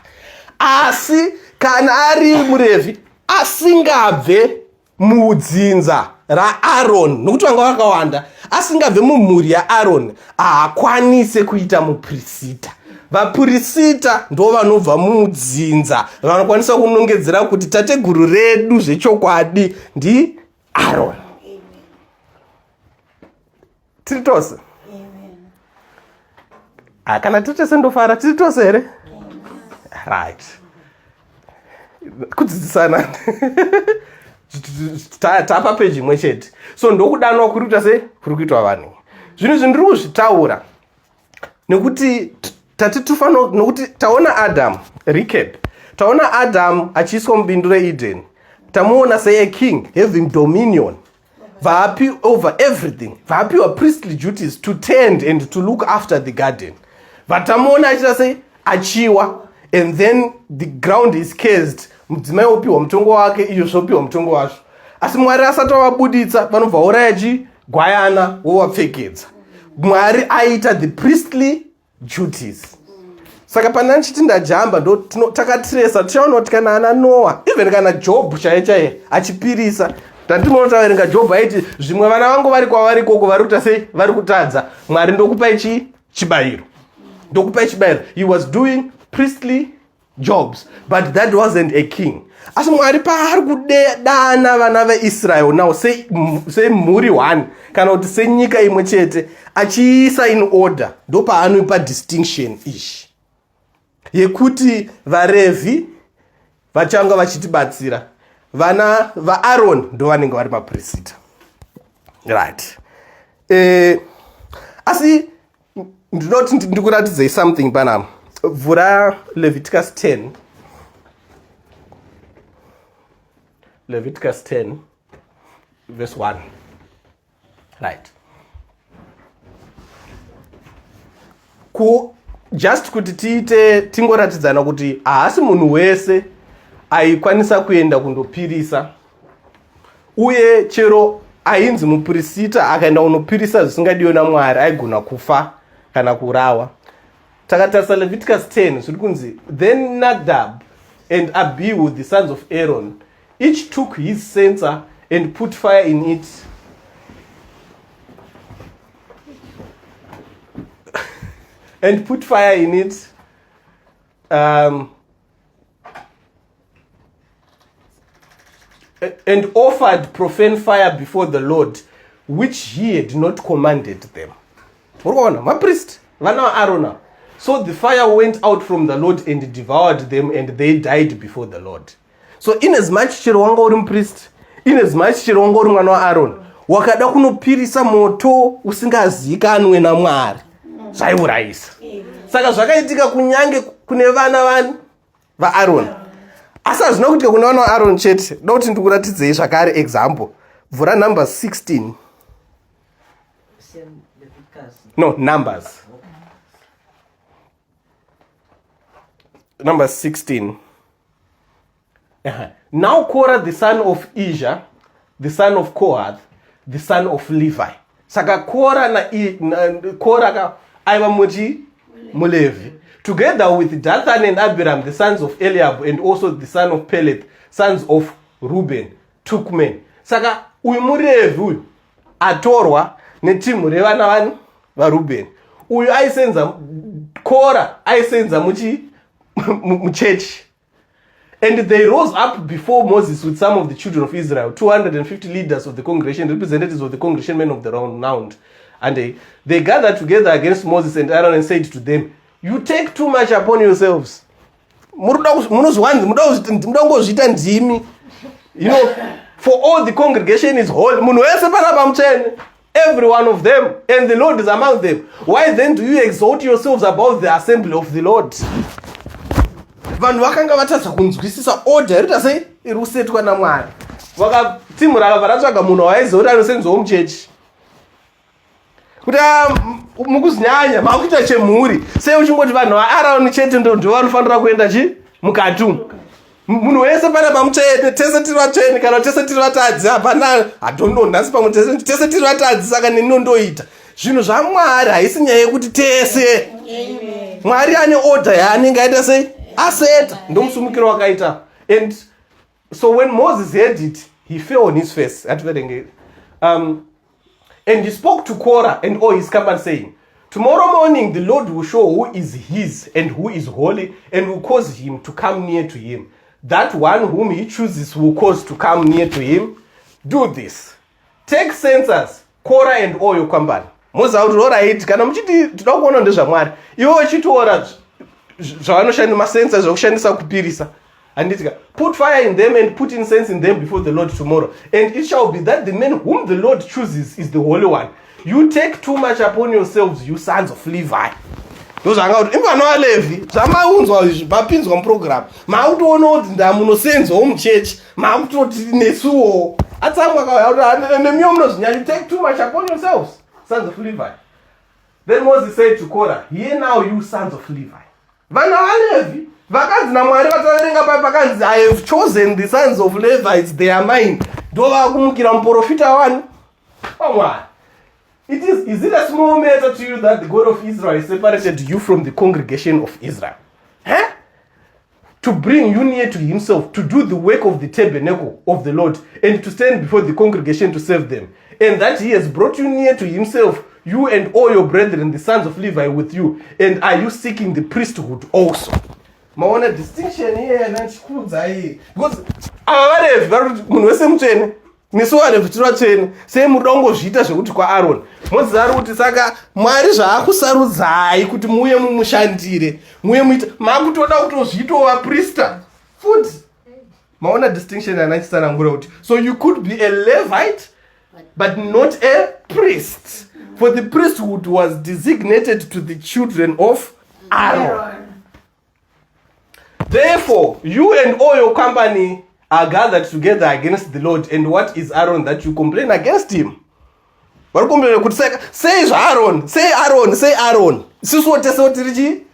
Asi kana ari muRevhi asingabve mudzinza raAaron, nokuti vanga vakawanda, asingabve mumhuri yaAaron, haakwanise kuita muprista. Vaprista ndo vanobva mudzinza, vanokwanisa kunongedzera kuti tateguru redu zvechokwadi ndiAaron. Tiri tose? Kana tiri tose ndofara, tiri tose here? Right. Kudzidzisana. Tapa peji imwe chete. So ndokudanwa kuri kuita sei? Kuri kuitwa vanhu. Zvinhu zvindiri kuzvitaura nekuti nokuti taona Adam, recap. Taona Adam achiiswa mubindu reEden. Tamuona sei a king having dominion. Vapi over everything. Vapiwa priestly duties to tend and to look after the garden. Vatamuona achiita sei? Achiwa. And then the ground is cursed. Mudzimai opiwa mutongo wake, izvo zvopiwa mutongo wazvo. Asi Mwari asati wavabuditsa, vanobva uraya gwayana wovapfekedza. Mwari aita the priestly duties. saka pana nchiti ndajamba ndo takatiresa tichaona kuti kana ana Noa even kana Job chaiye achipirisa tandinotaverenga Job aiti zvimwe vana vangu vari kwavari ikoko vari kuita sei vari kutadza Mwari ndokupai chibayiro ndokupai chibayiro. He was doing priestly jobs but that wasn't a king. Asi Mwari paari kudana vana veIsrael now sei mhuri 1 kana kuti senyika imwe chete achiisa in order ndo paanoipa distinction ishi yekuti vaRevhi vachanga vachitibatsira vana vaAaron ndo vanenge vari maprista right. Asi ndinoti ndikuratidzei something panapa. Vhura Leviticus 10 verse 1 right. Just kuti tingoratidzana kuti haasi munhu wese aikwanisa kuenda kundopirisa uye chero ainzi muprista akaenda kunopirisa zvisingadiwe naMwari aigona kufa kana kurawa. Takatarisa Leviticus 10 zviri kunzi then Nadab and Abihu the sons of Aaron each took his censer and put fire in it and offered profane fire before the Lord, which he had not commanded them. Priest, Aaron. So the fire went out from the Lord and devoured them, and they died before the Lord. So inasmuch chero wanga uri priest, inasmuch chero wanga uri mwana waAaron, wakada kunopirisa moto usingazikanwe naMwari, zvaiurayisa. Saka zvakaitika kunyange kune vana vaAaron. Asi hazvina kuitika kune vana vaAaron chete. Ndoda kuti ndikuratidzei zvakare example. Vhura Numbers 16. No, Numbers. Numbers 16. Now Korah the son of Izhar, the son of Kohath, the son of Levi. Saka Korah Korah aiva mulevi. Together with Dathan and Abiram, the sons of Eliab, and also the son of Peleth, sons of Reuben, took men. Saka uyu murevi uyu atorwa netimu revana vaReuben. Uyu aisenza Korah aisenza muchechi. And they rose up before Moses with some of the children of Israel, 250 leaders of the congregation, representatives of the congregation, men of the renowned. And they gathered together against Moses and Aaron and said to them, you take too much upon yourselves. You know, for all the congregation is whole. Every one of them, and the Lord is among them. Why then do you exalt yourselves above the assembly of the Lord? Vanhu vakanga vatadza kunzwisisa order irita sei iri kusetwa naMwari. Vakatimura varatsvaga munhu waizoti anosenzawo muchechi. Kuti mukuzinyanya makuita chemhuri sei uchingoti vanhu vaAaron chete ndo vanofanira kuenda mukati umu. Munhu wese panapa muchete, tese tiri vatsvene kana tese tiri vatadzi hapana hadondo nhasi pamwe tese tiri vatadzi saka neninondoita. Zvinhu zvaMwari haisi nyaya yekuti tese. Mwari ane order yaanenge aita sei aseta ndomusumukiro wakaita. And so when Moses heard it, he fell on his face. And he spoke to Korah and all his company, saying, tomorrow morning the Lord will show who is his and who is holy, and will cause him to come near to him. That one whom he chooses will cause to come near to him. Do this. Take censers, Korah and all your company. Moses auti kana muchiti tinoda kuona ndezvaMwari. Iwe uchitora zvavanoshandisa masensors zvokushandisa kupirisa. And put fire in them and put incense in them before the Lord tomorrow. And it shall be that the man whom the Lord chooses is the Holy One. You take too much upon yourselves, you sons of Levi. Those are out. If I know Levi, Zamaunzwa mapinzwa muprogram. Mautoona kuti ndamunosenzawo muchechi. Mautoti nesuwo. Atsamwa kauya nemiyo munozvinyanya. You take too much upon yourselves, sons of Levi. Then Moses said to Korah, hear now you sons of Levi. Vana vaLevi vakanzi naMwari vataverenga pakanzi I have chosen the sons of Levites, they are mine. Ndovakumukira muprofita wani waMwari. Is it a small matter to you that the God of Israel separated you from the congregation of Israel? To bring you near to himself, to do the work of the tabernacle of the Lord, and to stand before the congregation to serve them. And that he has brought you near to himself, you and all your brethren, the sons of Levi, with you. And are you seeking the priesthood also? Maona distinction here and because munhu wese mutsvene nesu vaRevhi tiri vatsvene sei muri ongozviita zvekuti kwaAroni Mozisi ari kuti saka Mwari zvaakusarudzai kuti muuye mumushandire muuye muite maakutoda kutozviitawo vaprista futi. Maona distinction yanachitsanangura kuti so you could be a Levite but not a priest, for the priesthood was designated to the children of Aaron. Therefore, you and all your company are gathered together against the Lord. And what is Aaron that you complain against him? Say Aaron, say Aaron, say Aaron. Amen.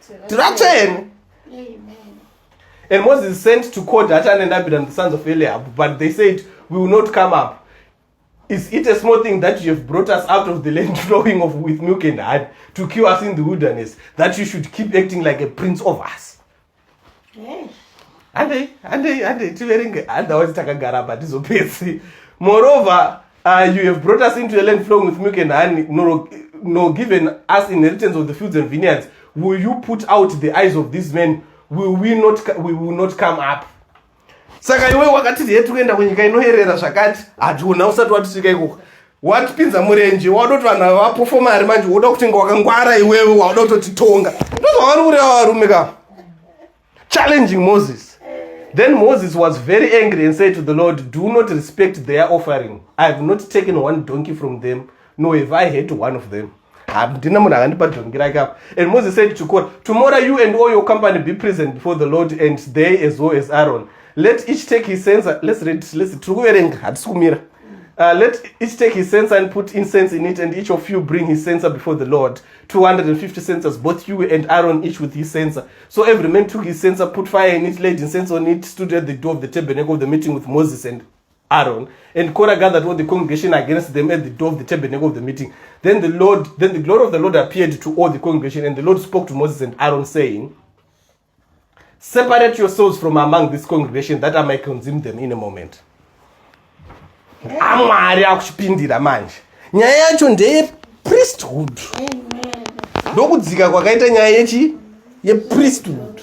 And Moses sent to call Dathan and Abiram, the sons of Eliab, but they said, we will not come up. Is it a small thing that you have brought us out of the land flowing with milk and honey to kill us in the wilderness, that you should keep acting like a prince of us? Moreover, you have brought us into a land flowing with milk and honey, nor given us inheritance of the fields and vineyards. Will you put out the eyes of these men? We will not come up. Saka iwe wakati yetu kuenda kunyika inoherera zvakati hationa usati watisvika ikoko watipinza murenje waudoti vanhu vapofoma ari manje woda kutenga wakangwara iwewe wauda kutotitonga ndozvavari kureva varume ka challenging Moses. Then Moses was very angry and said to the Lord, do not respect their offering. I have not taken one donkey from them, nor have I hurt one of them. And Moses said to God, tomorrow you and all your company be present before the Lord, and they as well as Aaron. Let each take his censer. Let's read. Let each take his censer and put incense in it, and each of you bring his censer before the Lord. 250 censers, both you and Aaron, each with his censer. So every man took his censer, put fire in it, laid incense on it, stood at the door of the tabernacle of the meeting with Moses and Aaron. And Korah gathered all the congregation against them at the door of the tabernacle of the meeting. Then the glory of the Lord appeared to all the congregation, and the Lord spoke to Moses and Aaron, saying, separate yourselves from among this congregation, that I may consume them in a moment. Amwari akuchipindira manje. Nyaya yacho ndeye priesthood. Ndokudzika kwakaita nyaya yechi priesthood.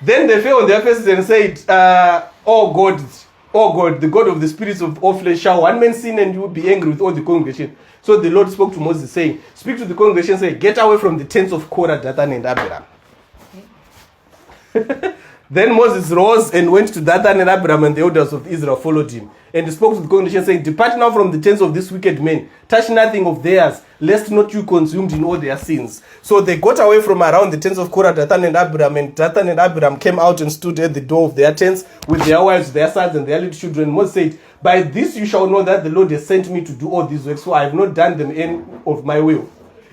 Then they fell on their faces and said, oh God, the God of the spirits of all flesh, shall one man sin and you will be angry with all the congregation? So the Lord spoke to Moses, saying, speak to the congregation, say, get away from the tents of Korah, Dathan and Abiram. Then Moses rose and went to Dathan and Abiram, and the elders of Israel followed him. And he spoke to the congregation, saying, depart now from the tents of these wicked men, touch nothing of theirs, lest not you consumed in all their sins. So they got away from around the tents of Korah, Dathan and Abiram, and Dathan and Abiram came out and stood at the door of their tents with their wives, their sons, and their little children. Moses said, by this you shall know that the Lord has sent me to do all these works, for I have not done them any of my will.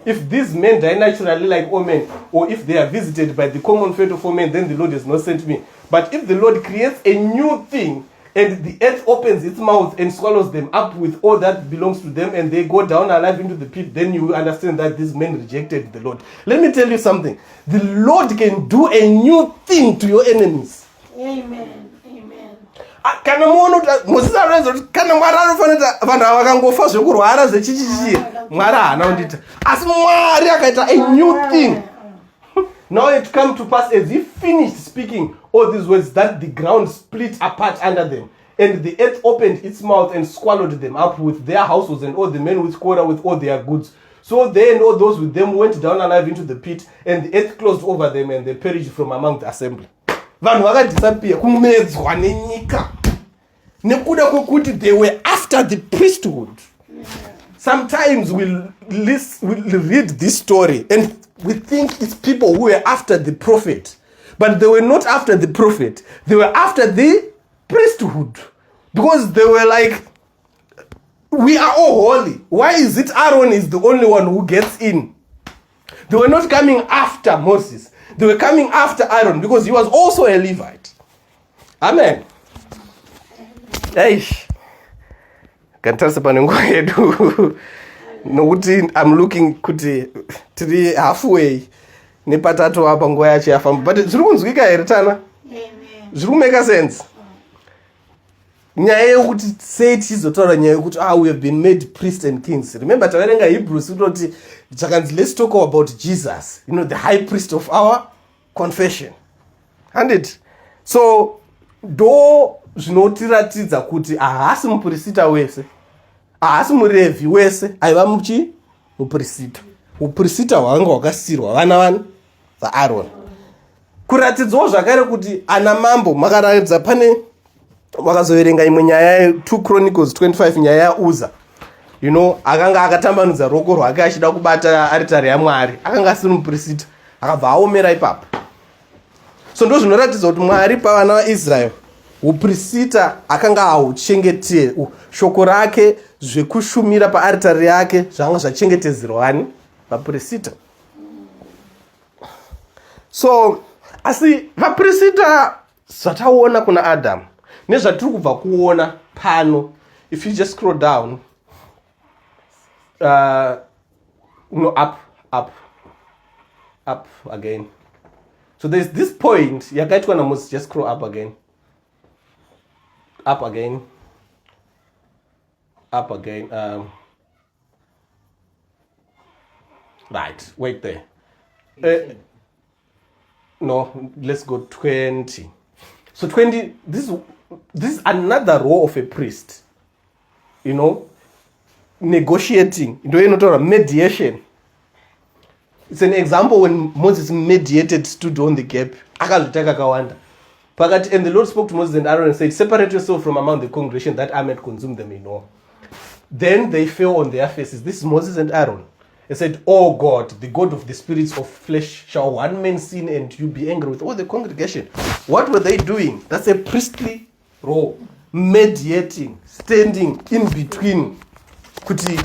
If these men die naturally like all men, or if they are visited by the common fate of all men, then the Lord has not sent me. But if the Lord creates a new thing, and the earth opens its mouth and swallows them up with all that belongs to them, and they go down alive into the pit, then you will understand that these men rejected the Lord. Let me tell you something. The Lord can do a new thing to your enemies. Amen. Amen. Kana Moses areza kana Mwari anofanira vanhu vakangofa zvekurwara zvechichichi Mwari haana kundita asi Mwari akaita a new thing. Now it come to pass as he finished speaking all these words that the ground split apart under them, and the earth opened its mouth and swallowed them up with their households and all the men with Korah with all their goods. So they and all those with them went down alive into the pit, and the earth closed over them, and they perished from among the assembly. Vanhu vakadisappear kumedzwa nenyika nekuda kwokuti they were after the priesthood. Sometimes we'll read this story and we think it's people who were after the prophet, but they were not after the prophet. They were after the priesthood, because they were like, we are all holy. Why is it Aaron is the only one who gets in? They were not coming after Moses. They were coming after Aaron because he was also a Levite. Amen. Eish. Kantarisa panenguva yedu. Nokuti I'm looking kuti tiri halfway nepatatu apa nguva yacho yafamba. But zviri kunzwika here Tana? Amen. Zviri kumeka sense? Nyaya yekuti sei tichizotaura nyaya yekuti we have been made priests and kings. Remember tavarenga Hebrews kutoti chakanzi let's talk about Jesus, the high priest of our confession. And it. So do zvinotiratidza kuti haasi muprista wese, haasi murevhi wese aiva muprista. Uprista hwanga hwakasiyirwa vana vaAroni. Kuratidzawo zvakare kuti ana mambo makaratidza pane wakazoverenga imwe nyaya 2 Chronicles 25 nyaya yaUza. Akanga akatambanudza ruoko rwake achida kubata aritari yaMwari. Akanga asiri muprista, akabva aomera ipapo. So ndo zvinoratidza kuti Mwari pavana vaIsraeri uprista akanga ahuchengete, shoko rake zvekushumira paaritari yake zvanga zvachengetedzerwa vaprista. So asi vaprista zvataona kuna Adam nezvatiri kubva kuona pano, if you just scroll down up again. So there's this point yakaitwa naMoses. Just scroll up again. Right, wait there. No, let's go 20. So 20, this is another role of a priest. Negotiating, mediation. It's an example when Moses mediated, stood on the gap. And the Lord spoke to Moses and Aaron and said, separate yourself from among the congregation that I might consume them. Then they fell on their faces. This is Moses and Aaron. He said, oh God, the God of the spirits of flesh, shall one man sin and you be angry with all the congregation? What were they doing? That's a priestly role. Mediating, standing in between. Kuti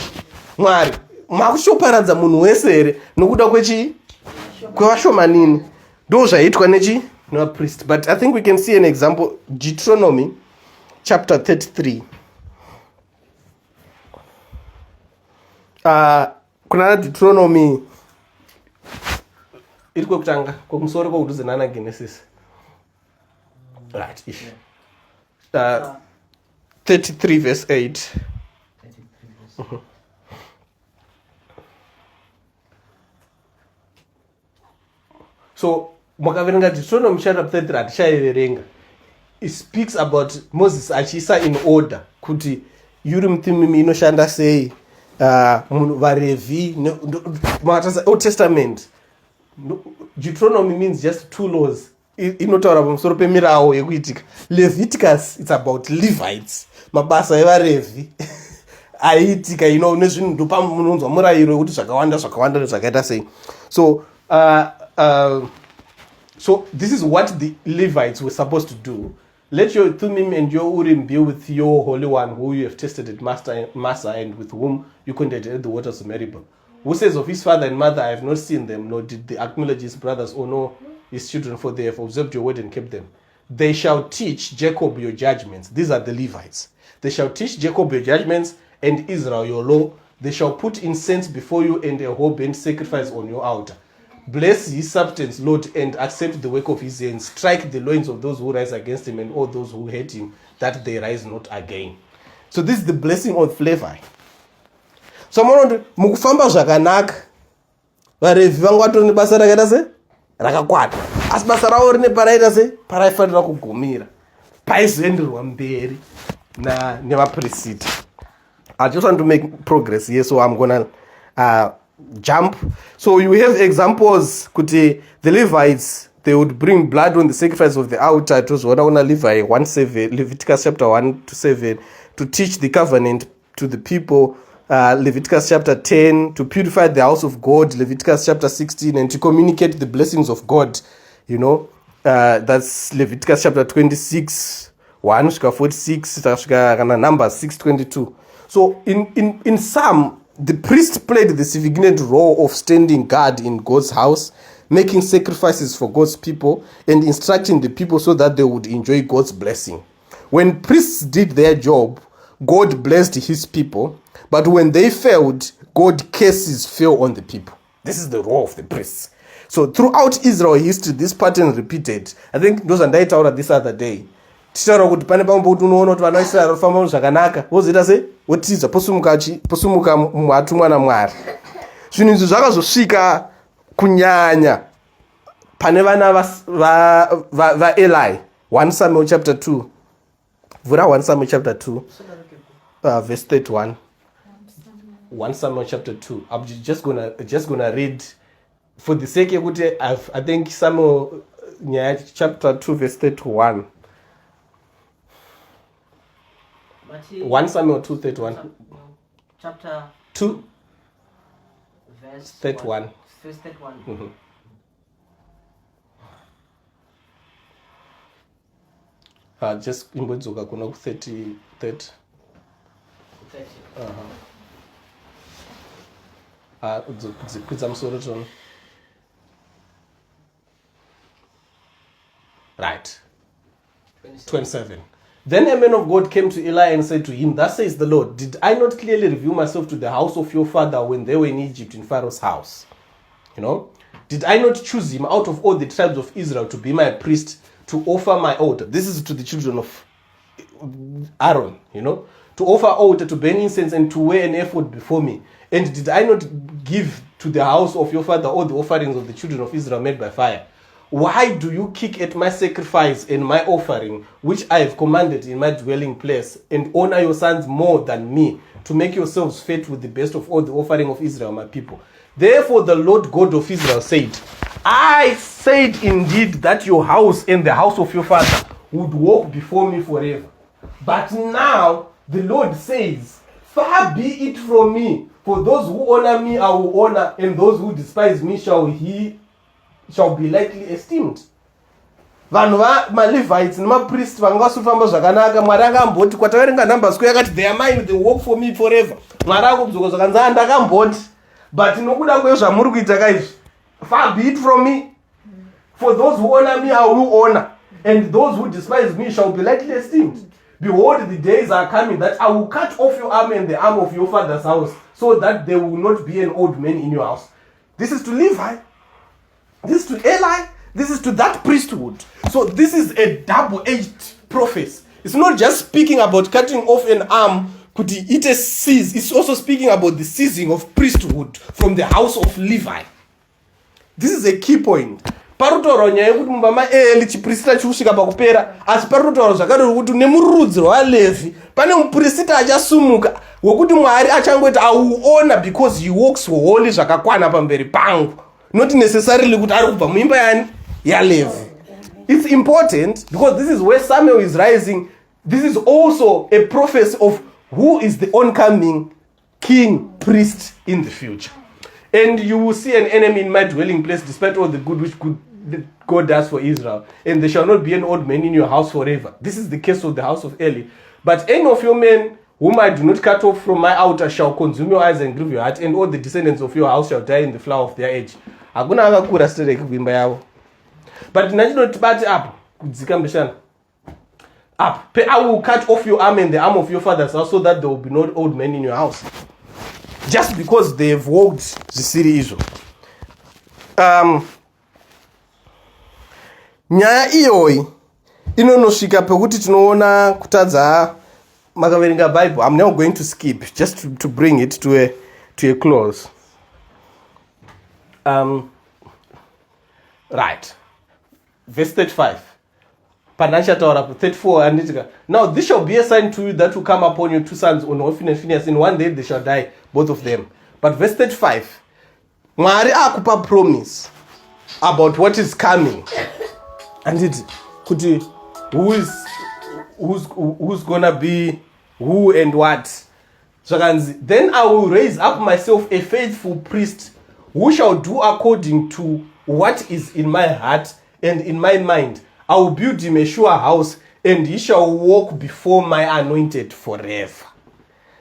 Mwari, makushoparadza munhu wese here nokuda kwevashomanini. Ndo zvaitwa nevapriest. But I think we can see an example. Deuteronomy chapter 33. Kuna Deuteronomy iri kwekutanga kwekusoro kwekudhuze nana Genesis. Right. 33 verse 8. So makaverenga Deuteronomy chapter 33 hatichaiverenga. It speaks about Moses achiisa in order kuti Urim Thummim inoshanda sei, vaRevi, Old Testament. Deuteronomy means just 2 laws. Inotaura pamusoro pemirau yekuitika. Leviticus, it's about Levites, mabasa evaRevi aiitika, nezvinhu ndopamunonzwa murayiro wekuti zvakawanda zvakaita sei. So this is what the Levites were supposed to do. Let your Thummim and your Urim be with your Holy One, who you have tested at Massa, and with whom you contended at the waters of Meribah. Who says of his father and mother, I have not seen them, nor did they acknowledge his brothers or know his children, for they have observed your word and kept them. They shall teach Jacob your judgments. These are the Levites. They shall teach Jacob your judgments and Israel your law. They shall put incense before you and a whole burnt sacrifice on your altar. Bless his substance, Lord, and accept the work of his hands. Strike the loins of those who rise against him and all those who hate him, that they rise not again. So this is the blessing of Levi. So mukufamba zvakanaka, vaRevhi vangu vatori nebasa rakaita se rakakwana. Asi basa ravo rine paraita se paraifanira kugumira. Paizoenderwa mberi nevaprista. I just want to make progress here, so I'm gonna jump. So you have examples. Kuti the Levites, they would bring blood on the sacrifice of the altar. It was what I want to Leviticus chapter 1-7, to teach the covenant to the people. Leviticus chapter 10, to purify the house of God. Leviticus chapter 16, and to communicate the blessings of God. That's Leviticus chapter 26, 1-46, Numbers 6:22. So in some, the priest played the significant role of standing guard in God's house, making sacrifices for God's people, and instructing the people so that they would enjoy God's blessing. When priests did their job, God blessed his people, but when they failed, God's curses fell on the people. This is the role of the priests. So throughout Israel history, this pattern repeated. I think ndozvandaitaura this other day. Tichitaura kuti pane pamwe pokuti unoona kuti vana vaIsraeri vafamba zvakanaka, vozoita sei? Votiza posumuka muatumwa naMwari. Zvinhu izvi zvakazosvika kunyanya pane vana vaEli. 1 Samuel chapter 2. Vura 1 Samuel chapter 2. Verse 31. 1 Samuel chapter 2. I'm just gonna read for the sake of I think Samuel chapter 2 verse 31. 1 Samuel 2:31. Chapter 2 verse 31. Verse 31. Mm-hmm. Just imbodzoka kuna ku 30. 30. Dzikwidza musoro tono. Right. 27. Then a man of God came to Eli and said to him, "Thus says the Lord, did I not clearly reveal myself to the house of your father when they were in Egypt in Pharaoh's house? You know, did I not choose him out of all the tribes of Israel to be my priest, to offer my altar?" This is to the children of Aaron, you know, "to offer altar, to burn incense, and to wear an ephod before me. And did I not give to the house of your father all the offerings of the children of Israel made by fire? Why do you kick at my sacrifice and my offering, which I have commanded in my dwelling place, and honor your sons more than me, to make yourselves fat with the best of all the offering of Israel, my people? Therefore the Lord God of Israel said, I said indeed that your house and the house of your father would walk before me forever. But now the Lord says, far be it from me, for those who honor me I will honor, and those who despise me shall be lightly esteemed." Vanhu vaMalevites nemapriests vanga vasofamba zvakanaka, Mwari akamboti kwataverenga Numbers yakati they are mine, they walk for me forever. Mwari akubvunza zvakanzi ndakamboti, but nokuda kwezvamuri kuita kaizvi, far be it from me, for those who honor me I will honor, and those who despise me shall be lightly esteemed. Behold, the days are coming that I will cut off your arm and the arm of your father's house, so that there will not be an old man in your house. This is to Levi. This is to Eli. This is to that priesthood. So this is a double-edged prophecy. It's not just speaking about cutting off an arm. It's also speaking about the ceasing of priesthood from the house of Levi. This is a key point. Parutaura nyaya yekuti mumba maEli chiprista chikusvika pakupera, asi parutaura zvakadaro kuti nemurudzi rwaLevhi pane muprista achasumuka wekuti Mwari achangoti I will honor because he walks holy zvakakwana pamberi pangu, not necessarily kuti ari kubva muimba yani yaLevhi. It's important because this is where Samuel is rising. This is also a prophecy of who is the oncoming king priest in the future. And you will see an enemy in my dwelling place, despite all the good which God does for Israel. And there shall not be an old man in your house forever. This is the case of the house of Eli. But any of your men whom I do not cut off from my altar shall consume your eyes and grieve your heart, and all the descendants of your house shall die in the flower of their age. Hakuna akakura stereki kuimba yavo. But nachinotibati apo kudzika mbeshana. Up. I will cut off your arm and the arm of your father's house, so that there will be no old men in your house. Just because they have walked the city Israel. Nyaya iyoyi inonosvika pekuti tinoona kutadza makaverenga Bible. I'm now going to skip just to bring it to a close. Right. Verse 35. Panachataura 34 and now this shall be a sign to you that will come upon your two sons, Hophni and Phinehas. In one day they shall die, both of them. But verse 35, Mwari akupa promise about what is coming, and it kuti who's gonna be who and what. Then I will raise up myself a faithful priest who shall do according to what is in my heart and in my mind. I will build him a sure house, and he shall walk before my anointed forever.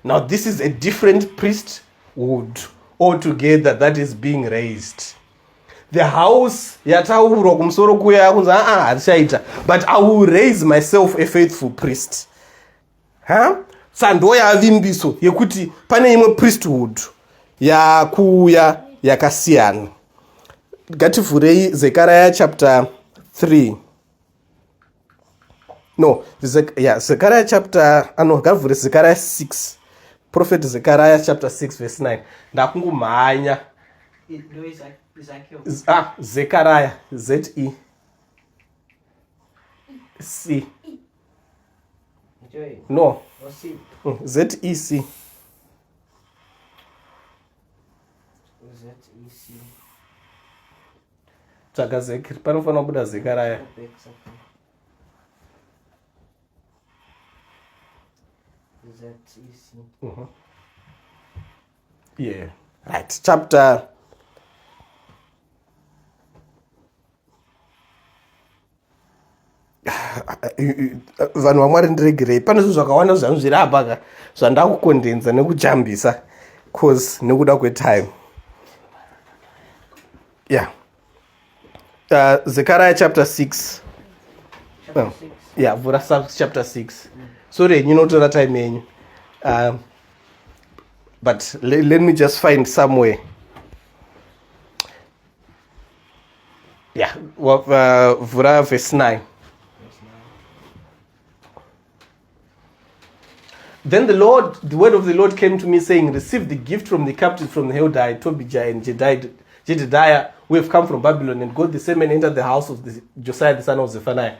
Now this is a different priesthood altogether that is being raised. The house yataurwa kumusoro kuya kunzi harichaita, but I will raise myself a faithful priest. Sando yavimbiso yekuti pane imwe priesthood yakuuya yakasiyana. ngativhurei Zechariah chapter 3. No, Zechariah chapter, ngavhure Zechariah 6. Prophet Zechariah chapter 6 verse 9. Ndakungumhanya. Zechariah, Z-E. C. No. Z-E-C. Tsvaga panofanira kubuda Zechariah. Yeah. Right. Chapter. Vanhu vamwari ndiregerei, pane zvinhu zvakawanda zvangu zviri apa zvandakukondenza nekujambisa cause nekuda kwetime. Yeah. Zechariah chapter 6. Chapter 6. Yeah, vhura chapter 6. Sorry, inotora time yenyu. But let me just find somewhere. Yeah, vhura verse 9. Then the word of the Lord came to me saying, receive the gift from the captives from the Heldai, Tobijah and Jedediah, who have come from Babylon, and go the same and enter the house of Josiah the son of Zephaniah.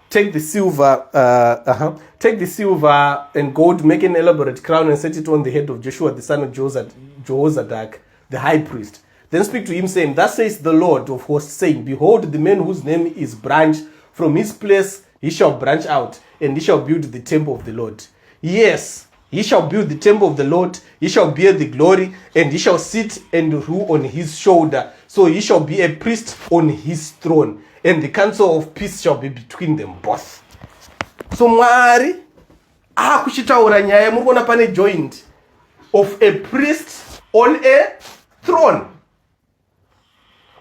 Take the silver and gold, make an elaborate crown and set it on the head of Joshua the son of Jehozadak, the high priest. Then speak to him, saying, thus says the Lord of hosts, saying, behold, the man whose name is Branch, from his place he shall branch out, and he shall build the temple of the Lord. Yes, he shall build the temple of the Lord, he shall bear the glory, and he shall sit and rule on his shoulder. So he shall be a priest on his throne, and the council of peace shall be between them both. So Mwari akuchitaura nyaya, murikuona pane joint of a priest on a throne.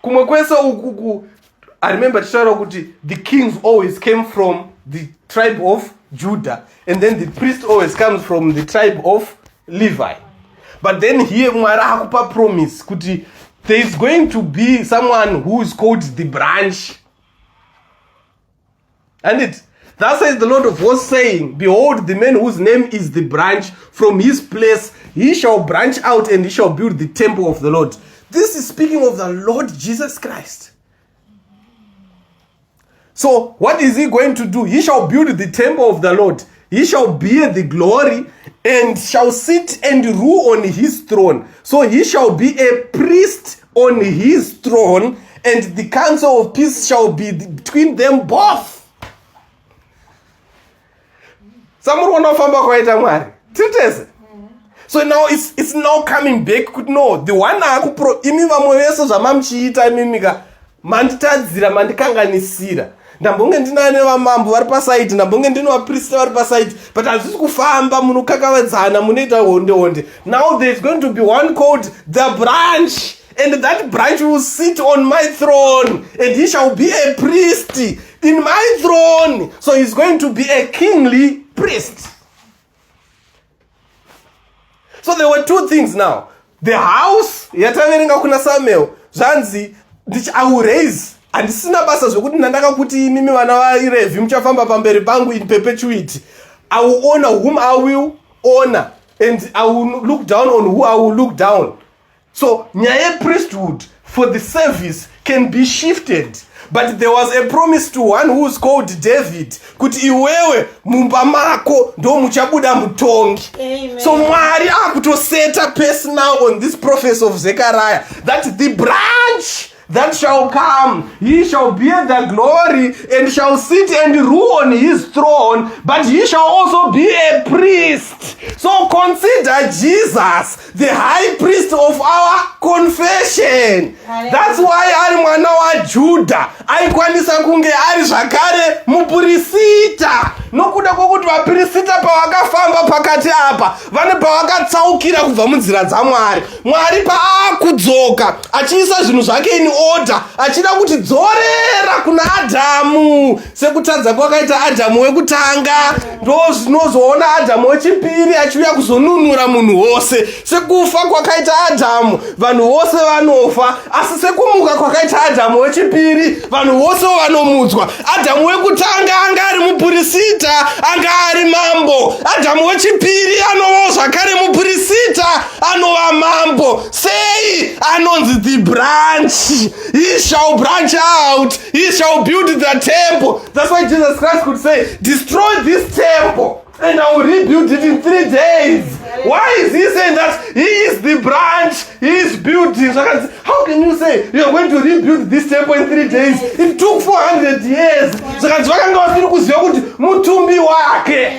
Kumwe kwese ukuku, I remember tichitaura kuti the kings always came from the tribe of Judah, and then the priest always comes from the tribe of Levi. But then here Mwari akupa promise kuti there is going to be someone who is called the branch. And that says the Lord of hosts, saying, behold, the man whose name is the branch, from his place he shall branch out, and he shall build the temple of the Lord. This is speaking of the Lord Jesus Christ. So what is he going to do? He shall build the temple of the Lord. He shall bear the glory and shall sit and rule on his throne. So he shall be a priest on his throne, and the council of peace shall be between them both. So now it's now coming back. No, the one imi vamoveso zvamamuchiita imimika manditadzira mandikanganisira. Ndambonge ndinane vamambo vari pasaiti, ndambonge ndine vaprista vari pasaiti, but hazvisi kufamba, munokakavadzana, munoita honde. Now there is going to be one called the branch, and that branch will sit on my throne, and he shall be a priest in my throne. So he's going to be a kingly priest. So there were two things now. The house, yataverenga kuna Samuel, zvanzi, I will raise. Handisina basa zvokuti ndandaka kuti imimi vana vaRevhi muchafamba pamberi pangu in perpetuity. I will honor whom I will honor, and I will look down on who I will look down. So nyaya priesthood for the service can be shifted. But there was a promise to one who is called David, kuti iwewe mumba mako ndo muchabuda mutongi. Amen. So Mwari akutoseta pace now on this prophecy of Zechariah, that the branch that shall come, he shall bear the glory and shall sit and rule on his throne, but he shall also be a priest. So consider Jesus the high priest of our confession. That's why ari mwana wa Judah aikwanisa kunge ari zvakare mupurisita. nokuda kwokuti vaprista pavakafamba pakati apa vane pavakatsaukira kubva munzira dzaMwari. Mwari paakudzoka achiisa zvinhu zvake in order, achida kuti dzorera kuna Adhamu sekutadza kwakaita Adhamu wekutanga, ndo zvinozoona Adhamu wechipiri achiuya kuzonunura munhu wose. Sekufa kwakaita Adhamu, vanhu vose vanofa, asi sekumuka kwakaita Adhamu wechipiri, vanhu vose vanomudzwa. Adhamu wekutanga anga ari mupurisita, anga ari mambo. Adhamu wechipiri anovawo zvakare mupurisita, anova mambo. Sei anonzi the branch. He shall branch out, he shall build the temple. That's why Jesus Christ could say, destroy this temple and I will rebuild it in 3 days. Why is he saying that? He is the branch, he is building. So how can you say you are going to rebuild this temple in 3 days? It took 400 years. So mutumbi wake.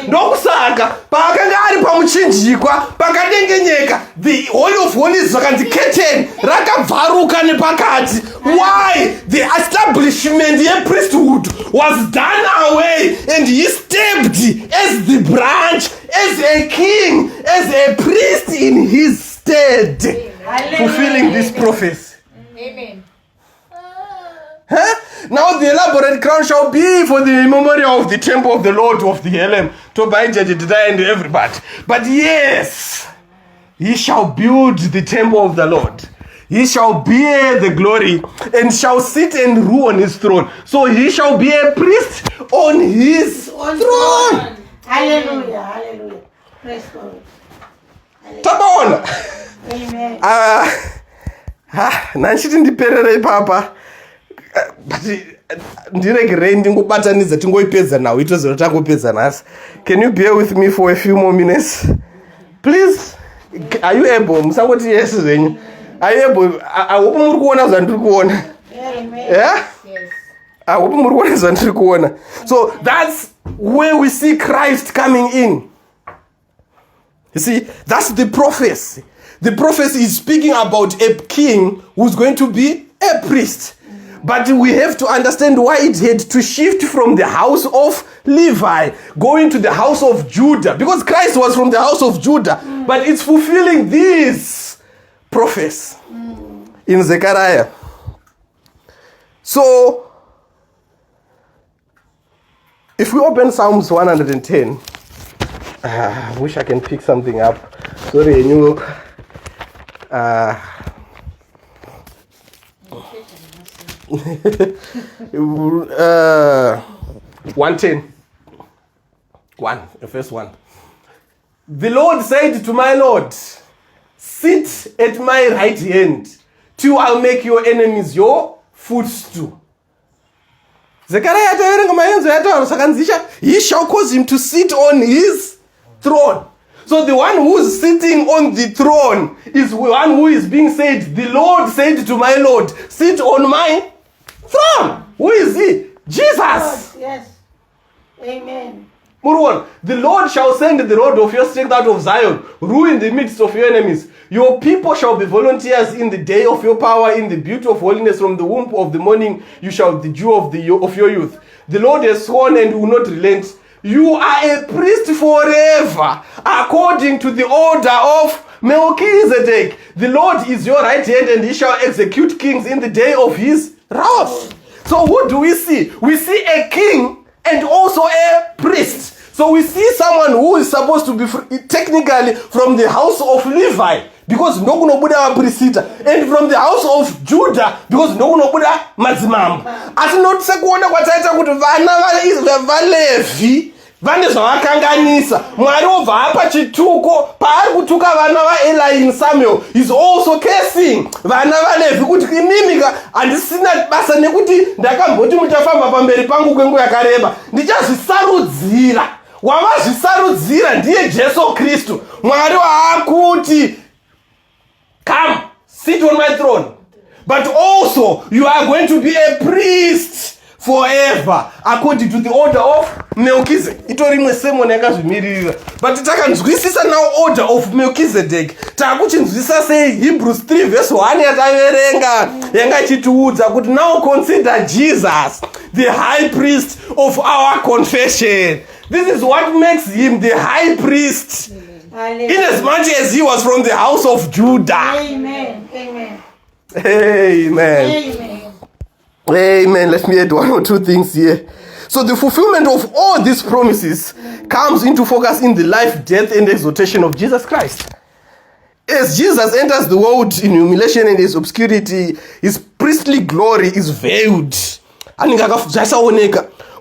Ndokusaka paakanga ari pamuchinjikwa pakadengenyeka, the Holy of Holies vakanzi curtain rakabvaruka nepakati. Why? The establishment yepriesthood was done away and he stepped as the branch, as a king, as a priest in his stead, fulfilling this prophecy. Amen. Huh? Now the elaborate crown shall be for the memorial of the temple of the Lord of the Elam, to bind Jedediah and everybody. But yes, he shall build the temple of the Lord. He shall bear the glory and shall sit and rule on his throne. So he shall be a priest on his throne. Hallelujah, hallelujah. Praise God. Tabaona. Amen. Nanchiti ndiperere ipapa. But ndiregerei ndingobatanidza tingoipedza nawo itozero tangopedza nhasi. Can you bear with me for a few more minutes? Please. Are you able? Musangoti yes zvenyu. Are you able? I hope muri kuona zvandiri kuona. Amen. Yeah? Yes. I hope muri kuona zvandiri kuona. So that's where we see Christ coming in. You see, that's the prophecy. The prophecy is speaking about a king who's going to be a priest. But we have to understand why it had to shift from the house of Levi, going to the house of Judah. Because Christ was from the house of Judah. But it's fulfilling this prophecy in Zechariah. So, if we open Psalms 110, I wish I can pick something up. Sorry, you 110. Verse 1. The Lord said to my Lord, sit at my right hand, till I'll make your enemies your footstool. Zechariah taverenga maenzo yataura sakanzisha, he shall cause him to sit on his throne. So the one who is sitting on the throne is one who is being said, the Lord said to my Lord, sit on my throne. Who is he? Jesus. Yes. Amen. Murwan, the Lord shall send the rod of your strength out of Zion, rule in the midst of your enemies. Your people shall be volunteers in the day of your power, in the beauty of holiness. From the womb of the morning you shall be the dew of your youth. The Lord has sworn and will not relent. You are a priest forever, according to the order of Melchizedek. The Lord is your right hand, and he shall execute kings in the day of his wrath. So who do we see? We see a king and also a priest. So we see someone who is supposed to be technically from the house of Levi, because no kunobuda vaprista, and from the house of Judah, because no kunobuda madzimambo. Asi not sekuona kwataita kuti vana vaLevi vane zvavakanganisa. Mwari obva apa chituko paari kutuka vana vaEli in Samuel. He's also cursing vana vaLevi kuti imimika handisina basa nekuti ndakamboti muchafamba pamberi pangu kwenguva yakareba. Ndichazvisarudzira. Wavazvisarudzira ndiye Jesu Kristu. Mwari waakuti, come, sit on my throne. But also, you are going to be a priest forever, according to the order of Melchizedek. Itorimwe sermon yakazvimirira. But takanzwisisa now order of Melchizedek. Takuchinzwisisa sei Hebrews 3 verse 1 yataverenga yanga ichitiudza kuti now consider Jesus, the high priest of our confession. This is what makes him the high priest. Inasmuch as he was from the house of Judah. Amen. Amen. Amen. Amen. Amen. Let me add one or two things here. So the fulfillment of all these promises comes into focus in the life, death, and exaltation of Jesus Christ. As Jesus enters the world in humiliation and his obscurity, his priestly glory is veiled.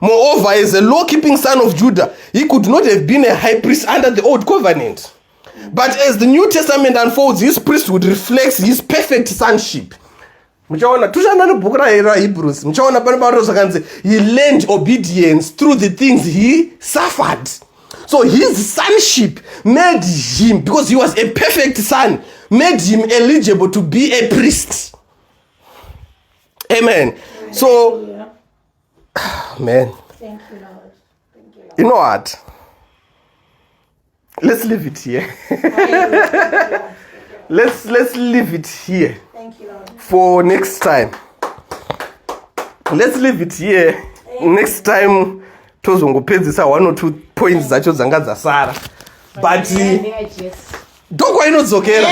Moreover, as a law-keeping son of Judah, he could not have been a high priest under the old covenant. But as the New Testament unfolds, his priesthood reflects his perfect sonship. He learned obedience through the things he suffered. So his sonship made him, because he was a perfect son, made him eligible to be a priest. Amen. So, man. Thank you, Lord. Thank you, Lord. You know what? Let's leave it here. Let's leave it here. Thank you, Lord. For next time. Let's leave it here. Next time tozongopedzisa one or two points dzacho dzanga dzasara. But ndokwa inodzokera.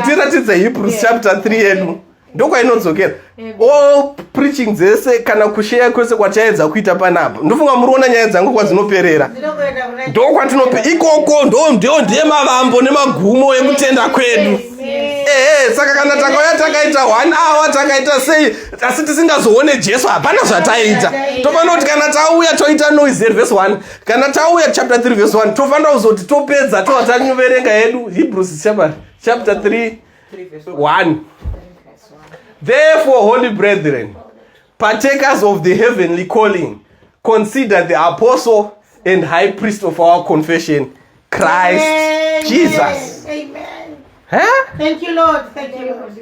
Tiratidza Hebrews chapter 3 yedu. Ndokwa inodzokera. All preaching dzese kana kushare kwese kwataedza kuita panapa. Ndofunga muriona nyaya dzangu kwadzinoperera. Ndokwa tinope ikoko ndiye mavambo nemagumo ekutenda kwedu. Saka kana takauya takaita 1 hour takaita sei asi tisingazoone Jesu hapana zvataita. Tofanira kuti kana tauya toita noise verse 1, kana tauya chapter 3 verse 1 tofanira kuzoti topedza tovatanyoverenga yedu Hebrews chapter 3 1. Therefore, holy brethren, partakers of the heavenly calling, consider the apostle and high priest of our confession, Christ Jesus. Amen. Huh? Thank you, Lord. Thank you, Lord.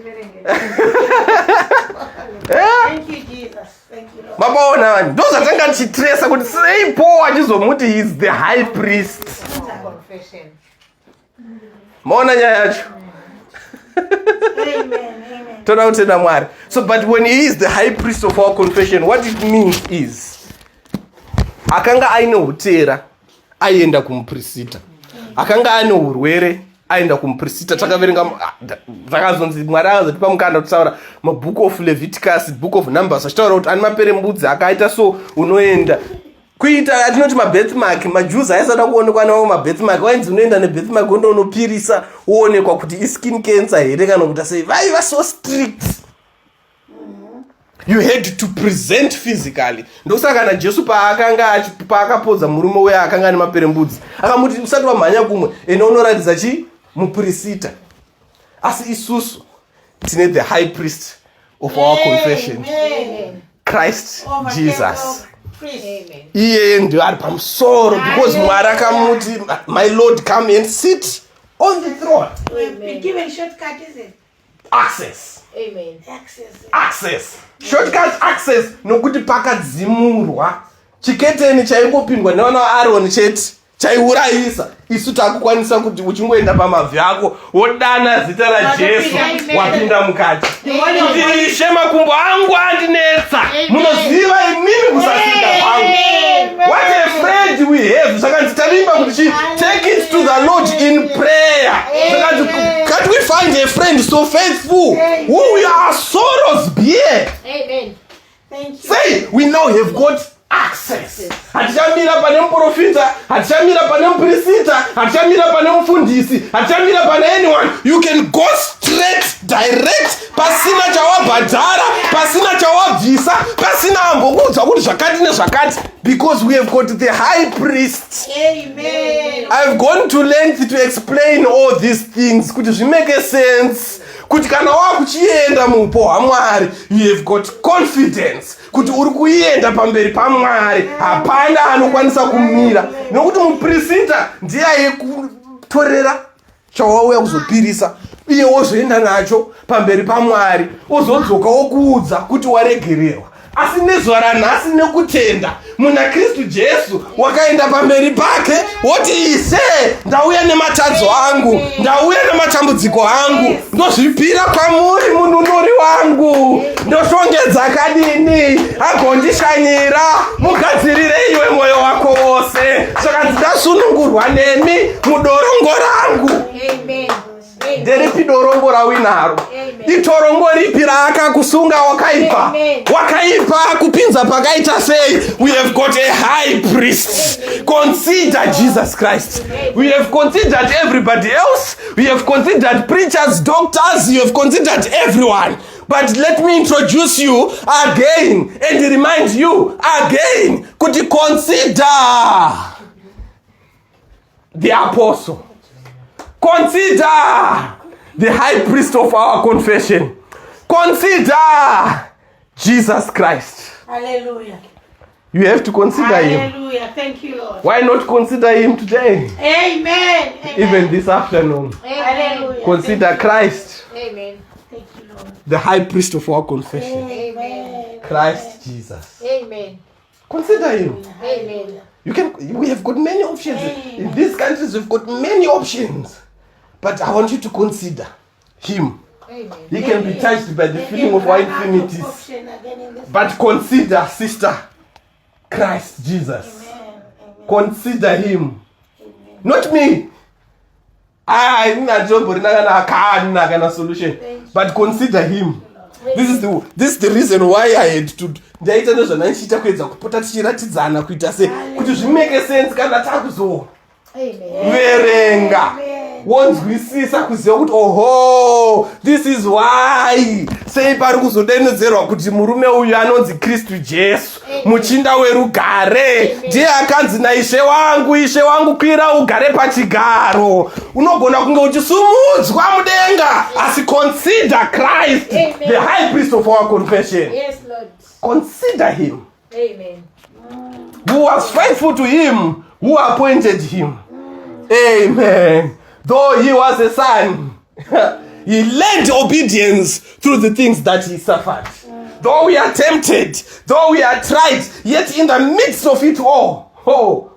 Thank you, Jesus. Thank you, Lord. Mabaona ndozvatanga tichitresa kuti sei Paul achizomuti he is the high priest. Maona nyaya yacho. Amen. Amen. Toda kutenda Mwari. So but when he is the high priest of our confession, what it means is akanga aine utera aienda kumuprista. Akanga aine urwere aenda kumuprista. Takaverenga zvakazonzi Mwari akazotipa mukana kutaura mabook of Leviticus, book of Numbers achitaura kuti ani maperembudzi akaita so unoenda kuita atinoti mabirthmark. maJews aisada kuonekwa nawo mabirthmark. Wainzi unoenda nebirthmark undonopirisa uonekwa kuti iskin cancer here kana kuti sei. Vaiva so strict. You had to present physically. Ndosaka kana Jesu paakapodza murume uya akanga ane maperembudzi akamuti usati wamhanya kumwe ene unoratidza muprista. Asi isusu tine the high priest of our confession, Christ Jesus. Iye ndiye ari pamusoro because Mwari akamuti my Lord come and sit on the throne. We've given shortcut, is it? Access. Amen. Access. Shortcut access nokuti pakadzimurwa chiketeni chaingopindwa nevana vaAroni chete chaiurayisa. Isu takukwanisa kuti uchingoenda pamavhi ako wodana zita raJesu wapinda mukati. Kuti Ishe makumbo angu andinetsa. Munoziva imimi kusasika kwangu. What a friend we have. Saka nditarimba kuti take it to the Lord in prayer. Can't we find a friend so faithful who we are sorrows bear? Amen. Thank you. Say we now have got access. Hatichamira pane muprofita, hatichamira pane muprista, hatichamira pane mufundisi, hatichamira pane anyone. You can go straight, direct, pasina chawabhadhara, pasina chawabvisa, pasina ambokuudza kuti zvakati nezvakati, because we have got the high priest. Amen. I've gone to length to explain all these things kuti zvimeke sense. Kuti kana wakuchienda muupo hwaMwari, you have got confidence kuti uri kuenda pamberi paMwari hapana anokwanisa kumira. Nokuti muprista ndiye ayekutorera chawauya kuzopirisa iye wozoenda nacho pamberi paMwari ozodzoka okuudza kuti waregererwa. asi nezuva ranhasi nekutenda muna Kristu Jesu wakaenda pamberi pake woti Ishe, ndauya nematadzo angu, ndauya nematambudziko angu, ndozvipira kwamuri mununuri wangu, ndoshongedza kadini agondishanyira, mugadzirire iwe mwoyo wako wose, saka ndinasunungurwa nemi mudorongo rangu. Nderipi dorongo rawinaro? Itorongo ripi raakakusunga wakaipa? Wakaipa kupinza pakaita sei? We have got a high priest. Consider Jesus Christ. We have considered everybody else. We have considered preachers, doctors. You have considered everyone. But let me introduce you again and remind you again. Could you consider the apostle? Consider the high priest of our confession. Consider Jesus Christ. Hallelujah. You have to consider him. Hallelujah. Thank you, Lord. Why not consider him today? Amen. Even this afternoon. Hallelujah. Consider Christ, Amen. Thank you, Lord. the high priest of our confession. Amen. Christ Jesus. Amen. Consider him. Amen. We have got many options. In these countries, we've got many options. But I want you to consider him. Amen. He can be touched by the feeling of our infirmities. Option again in this. But consider, sister, Christ Jesus. Amen. Consider him. Not me. I'm not a solution. But consider him. This is the reason why I had to ndaita nezvanandichiita kuedza kupota tichiratidzana kuita se kuti zvimeke sense kana takuzoverenga wonzwisisa kuziva kuti oho, this is why sei pari kuzodonedzerwa kuti murume uyu anonzi Kristu Jesu, muchinda werugare, ndiye akanzi naishe wangu kwira ugare pachigaro. Unogona kunge uchisumudzwa mudenga, asi consider Christ, the high priest of our confession. Yes, Lord. Consider him. Amen. Who was faithful to him, who appointed him. Amen. Though he was a son, he learned obedience through the things that he suffered. Though we are tempted, though we are tried, yet in the midst of it all,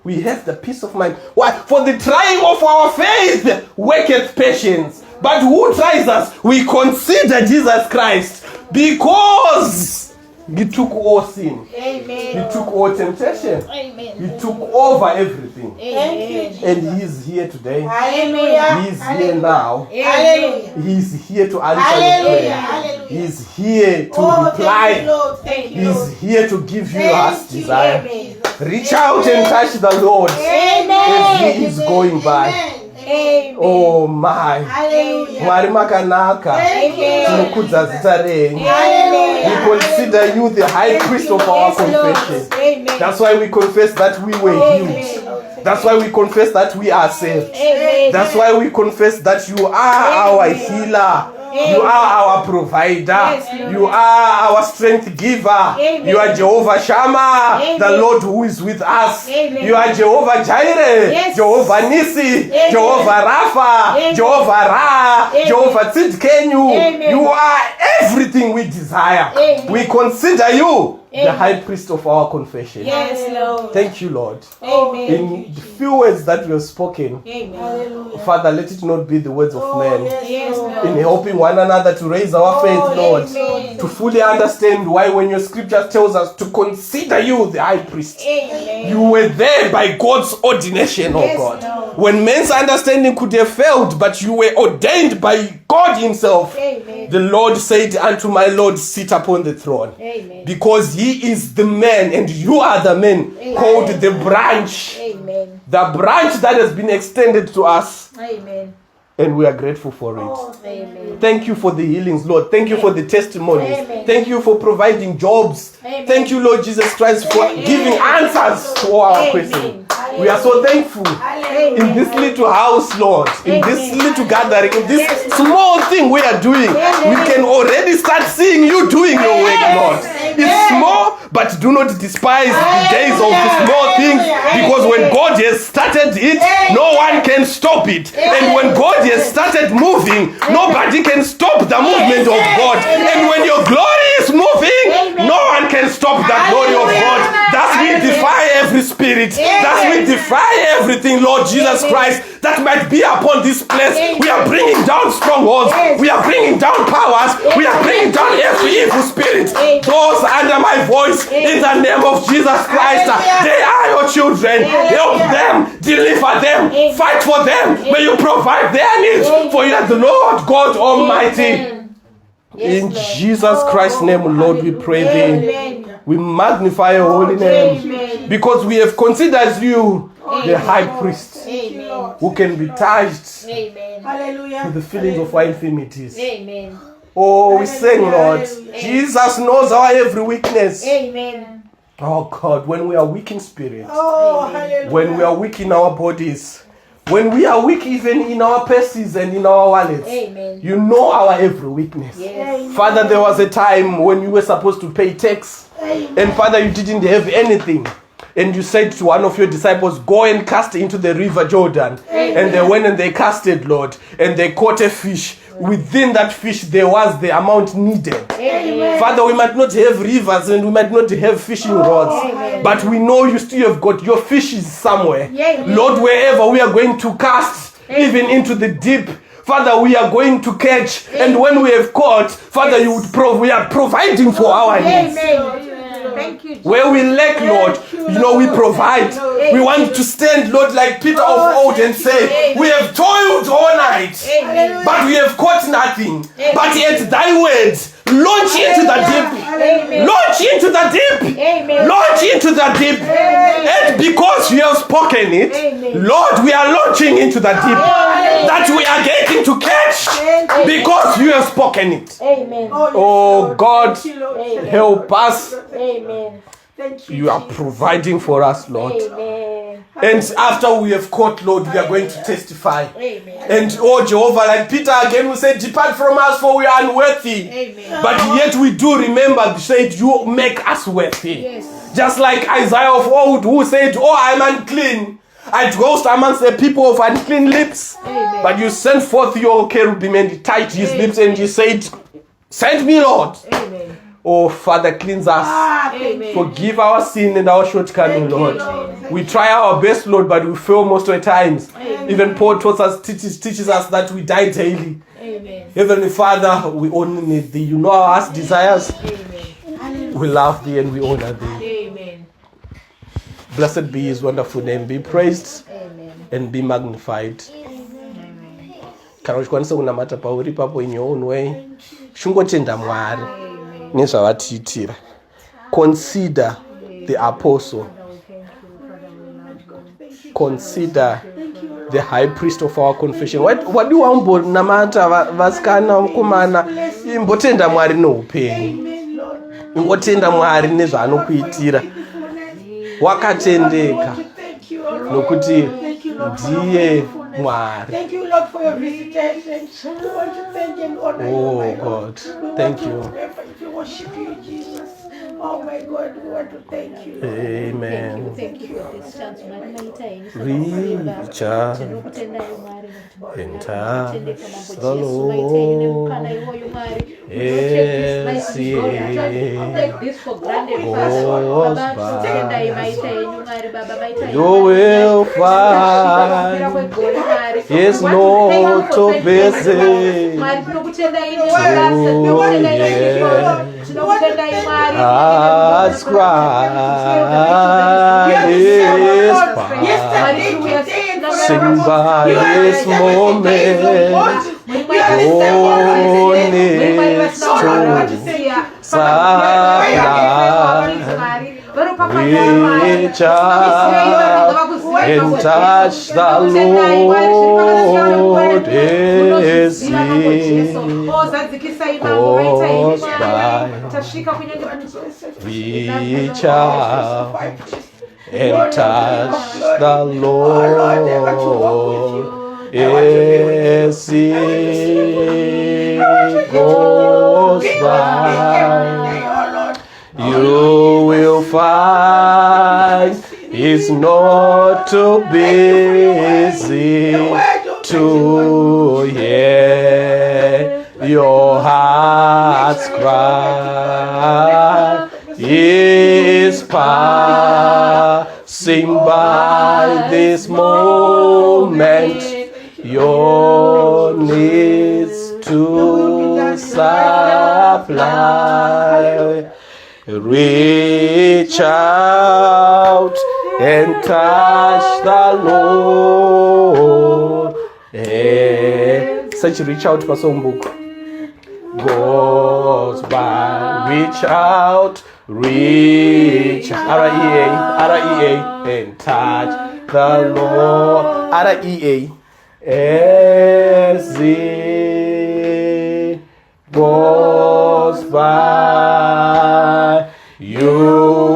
we have the peace of mind. Why? For the trying of our faith worketh patience. But who tries us? We consider Jesus Christ, because he took all sin. Amen. He took all temptation. Amen. He took over everything. Amen. And he is here today. Hallelujah. He is here now. Hallelujah. He is here to answer Hallelujah. your prayer. Hallelujah. He is here to Oh, reply. thank you, Lord. Thank He you, Lord. is here to give you your Thank heart's you, desire. amen. Reach out and touch the Lord Amen. as he is going by. Amen. Amen. Oh my. Hallelujah. Mwari makanaka. Thank you. Tinokudza zita renyu. Hallelujah. We consider you the high priest of our confession. Amen. That's why we confess that we were healed. That's why we confess that we are saved. Amen. That's why we confess that you are our healer. You are our provider. You are our strength giver. You are Jehovah Shammah, the Lord who is with us. You are Jehovah Jireh, Jehovah Nisi, Jehovah Rapha, Jehovah Ra, Jehovah Tzidkenu. You are everything we desire. We consider you the high priest of our confession. Yes, Lord. Thank you, Lord. Amen. In the few words that we have spoken, Amen. Father, let it not be the words of men. Yes, Lord. In helping one another to raise our faith, Lord, Amen. to fully understand why when your scripture tells us to consider you the high priest, Amen. you were there by God's ordination, oh Yes, God. Lord. When men's understanding could have failed, but you were ordained by God himself. Amen. The Lord said unto my Lord, sit upon the throne. Amen. Because he is the man and you are the man called the branch. Amen. The branch that has been extended to us, Amen. and we are grateful for it. Amen. Thank you for the healings, Lord. Thank you for the testimonies. Amen. Thank you for providing jobs. Amen. Thank you, Lord Jesus Christ, for giving answers to all our Amen. questions. We are so thankful in this little house, Lord, in this little gathering, in this small thing we are doing. We can already start seeing you doing your work, Lord. It's small, but do not despise the days of the small things, because when God has started it, no one can stop it. And when God has started moving, nobody can stop the movement of God. And when your glory is moving, no one can stop the glory of God. Thus we defy every spirit. Thus we defy everything, Lord Jesus Christ, that might be upon this place. We are bringing down strongholds. We are bringing down powers. We are bringing down every evil spirit. Those under my voice, in the name of Jesus Christ, they are your children. Help them, deliver them, fight for them. May you provide their needs, for you are the Lord God Almighty. In Jesus Christ's name, Lord, we pray thee. We magnify your holy name, because we have considered you the high priest who can be touched with the feelings of our infirmities. Oh, we sing, Lord. Jesus knows our every weakness. Oh God, when we are weak in spirit, when we are weak in our bodies, when we are weak even in our purses and in our wallets, you know our every weakness. Father, there was a time when you were supposed to pay tax, and Father, you didn't have anything. And you said to one of your disciples, go and cast into the river Jordan. And they went and they casted, Lord, and they caught a fish. Within that fish, there was the amount needed. Father, we might not have rivers and we might not have fishing rods, but we know you still have got your fishes somewhere. Lord, wherever we are going to cast, even into the deep, Father, we are going to catch. And when we have caught, Father, you would we are providing for our needs. Thank you, Where we lack, Lord, you know we provide. We want to stand, Lord, like Peter of old and say, we have toiled all night, but we have caught nothing. But yet thy words, launch into the deep. Launch into the deep. Launch into the deep. And because you have spoken it, Lord, we are launching into the deep. That we are getting to catch because you have spoken it. Oh God, help us. You are providing for us, Lord. And after we have caught, Lord, we are going to testify. And oh Jehovah, like Peter again who said, depart from us for we are unworthy. But yet we do remember, said, you make us worthy. Just like Isaiah of old who said, oh, I'm unclean. I dwelt amongst the people of unclean lips. But you sent forth your cherubim and he tied his lips and he said, send me, Lord. Oh, Father, cleanse us. Forgive our sin and our shortcoming, Lord. We try our best, Lord, but we fail most of the times. Even Paul teaches us that we die daily. Heavenly Father, we only need thee. You know our heart's desires. We love thee and we honor thee. Blessed be his wonderful name. Be praised and be magnified. Kana uchikwanisa kunamata pauri papo in your own way. Shungotenda Mwari nezvavatiitira. Consider the apostle. Consider the high priest of our confession. What do you want namata vasikana mukomana imbotenda Mwari noupenyu. Ingotenda Mwari nezvaanokuitira. Wakatendeka nokuti ndiye Mwari. Thank you, Lord, for your visitation. We want to thank you and honor you, Oh my God, Lord. thank you. We worship you, Jesus. Oh my God, we want to thank you. Amen. Thank you for this chance. Reach out and touch the Lord. Yes, Take this for granted, Father. You will find it's not to visit. As Christ is past, sing by this moment, oh, needs to supply, reach out and touch the Lord as He goes by. Reach out and touch the Lord as He goes by. You will find is not too busy to hear your heart's cry. Is passing by this moment your needs to supply. Reach out and touch the Lord. Such reach out Pasombook goes by. Reach out, reach R-E-A and touch the Lord. R-E-A as it goes by. You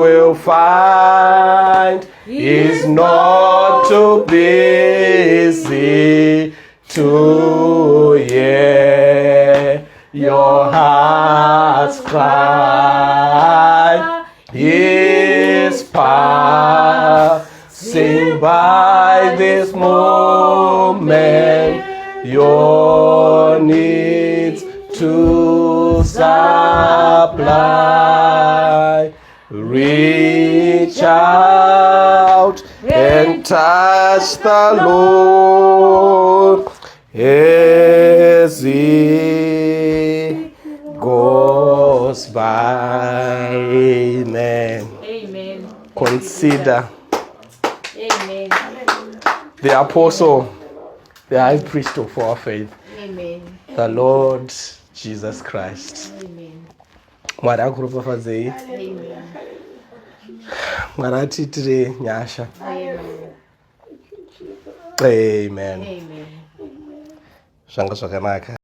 will find He's not too busy to hear your heart's cry. He's passing by this moment your needs to supply. Reach out and touch the Lord as He goes by. Amen. Amen. Consider Amen. the apostle, the high priest of our faith, Amen. the Lord Jesus Christ. Amen. Mwari akuropafadzei, Amen. Mwari atiitire nyasha. Amen. Amen. Amen. Zvanga zvakanaka.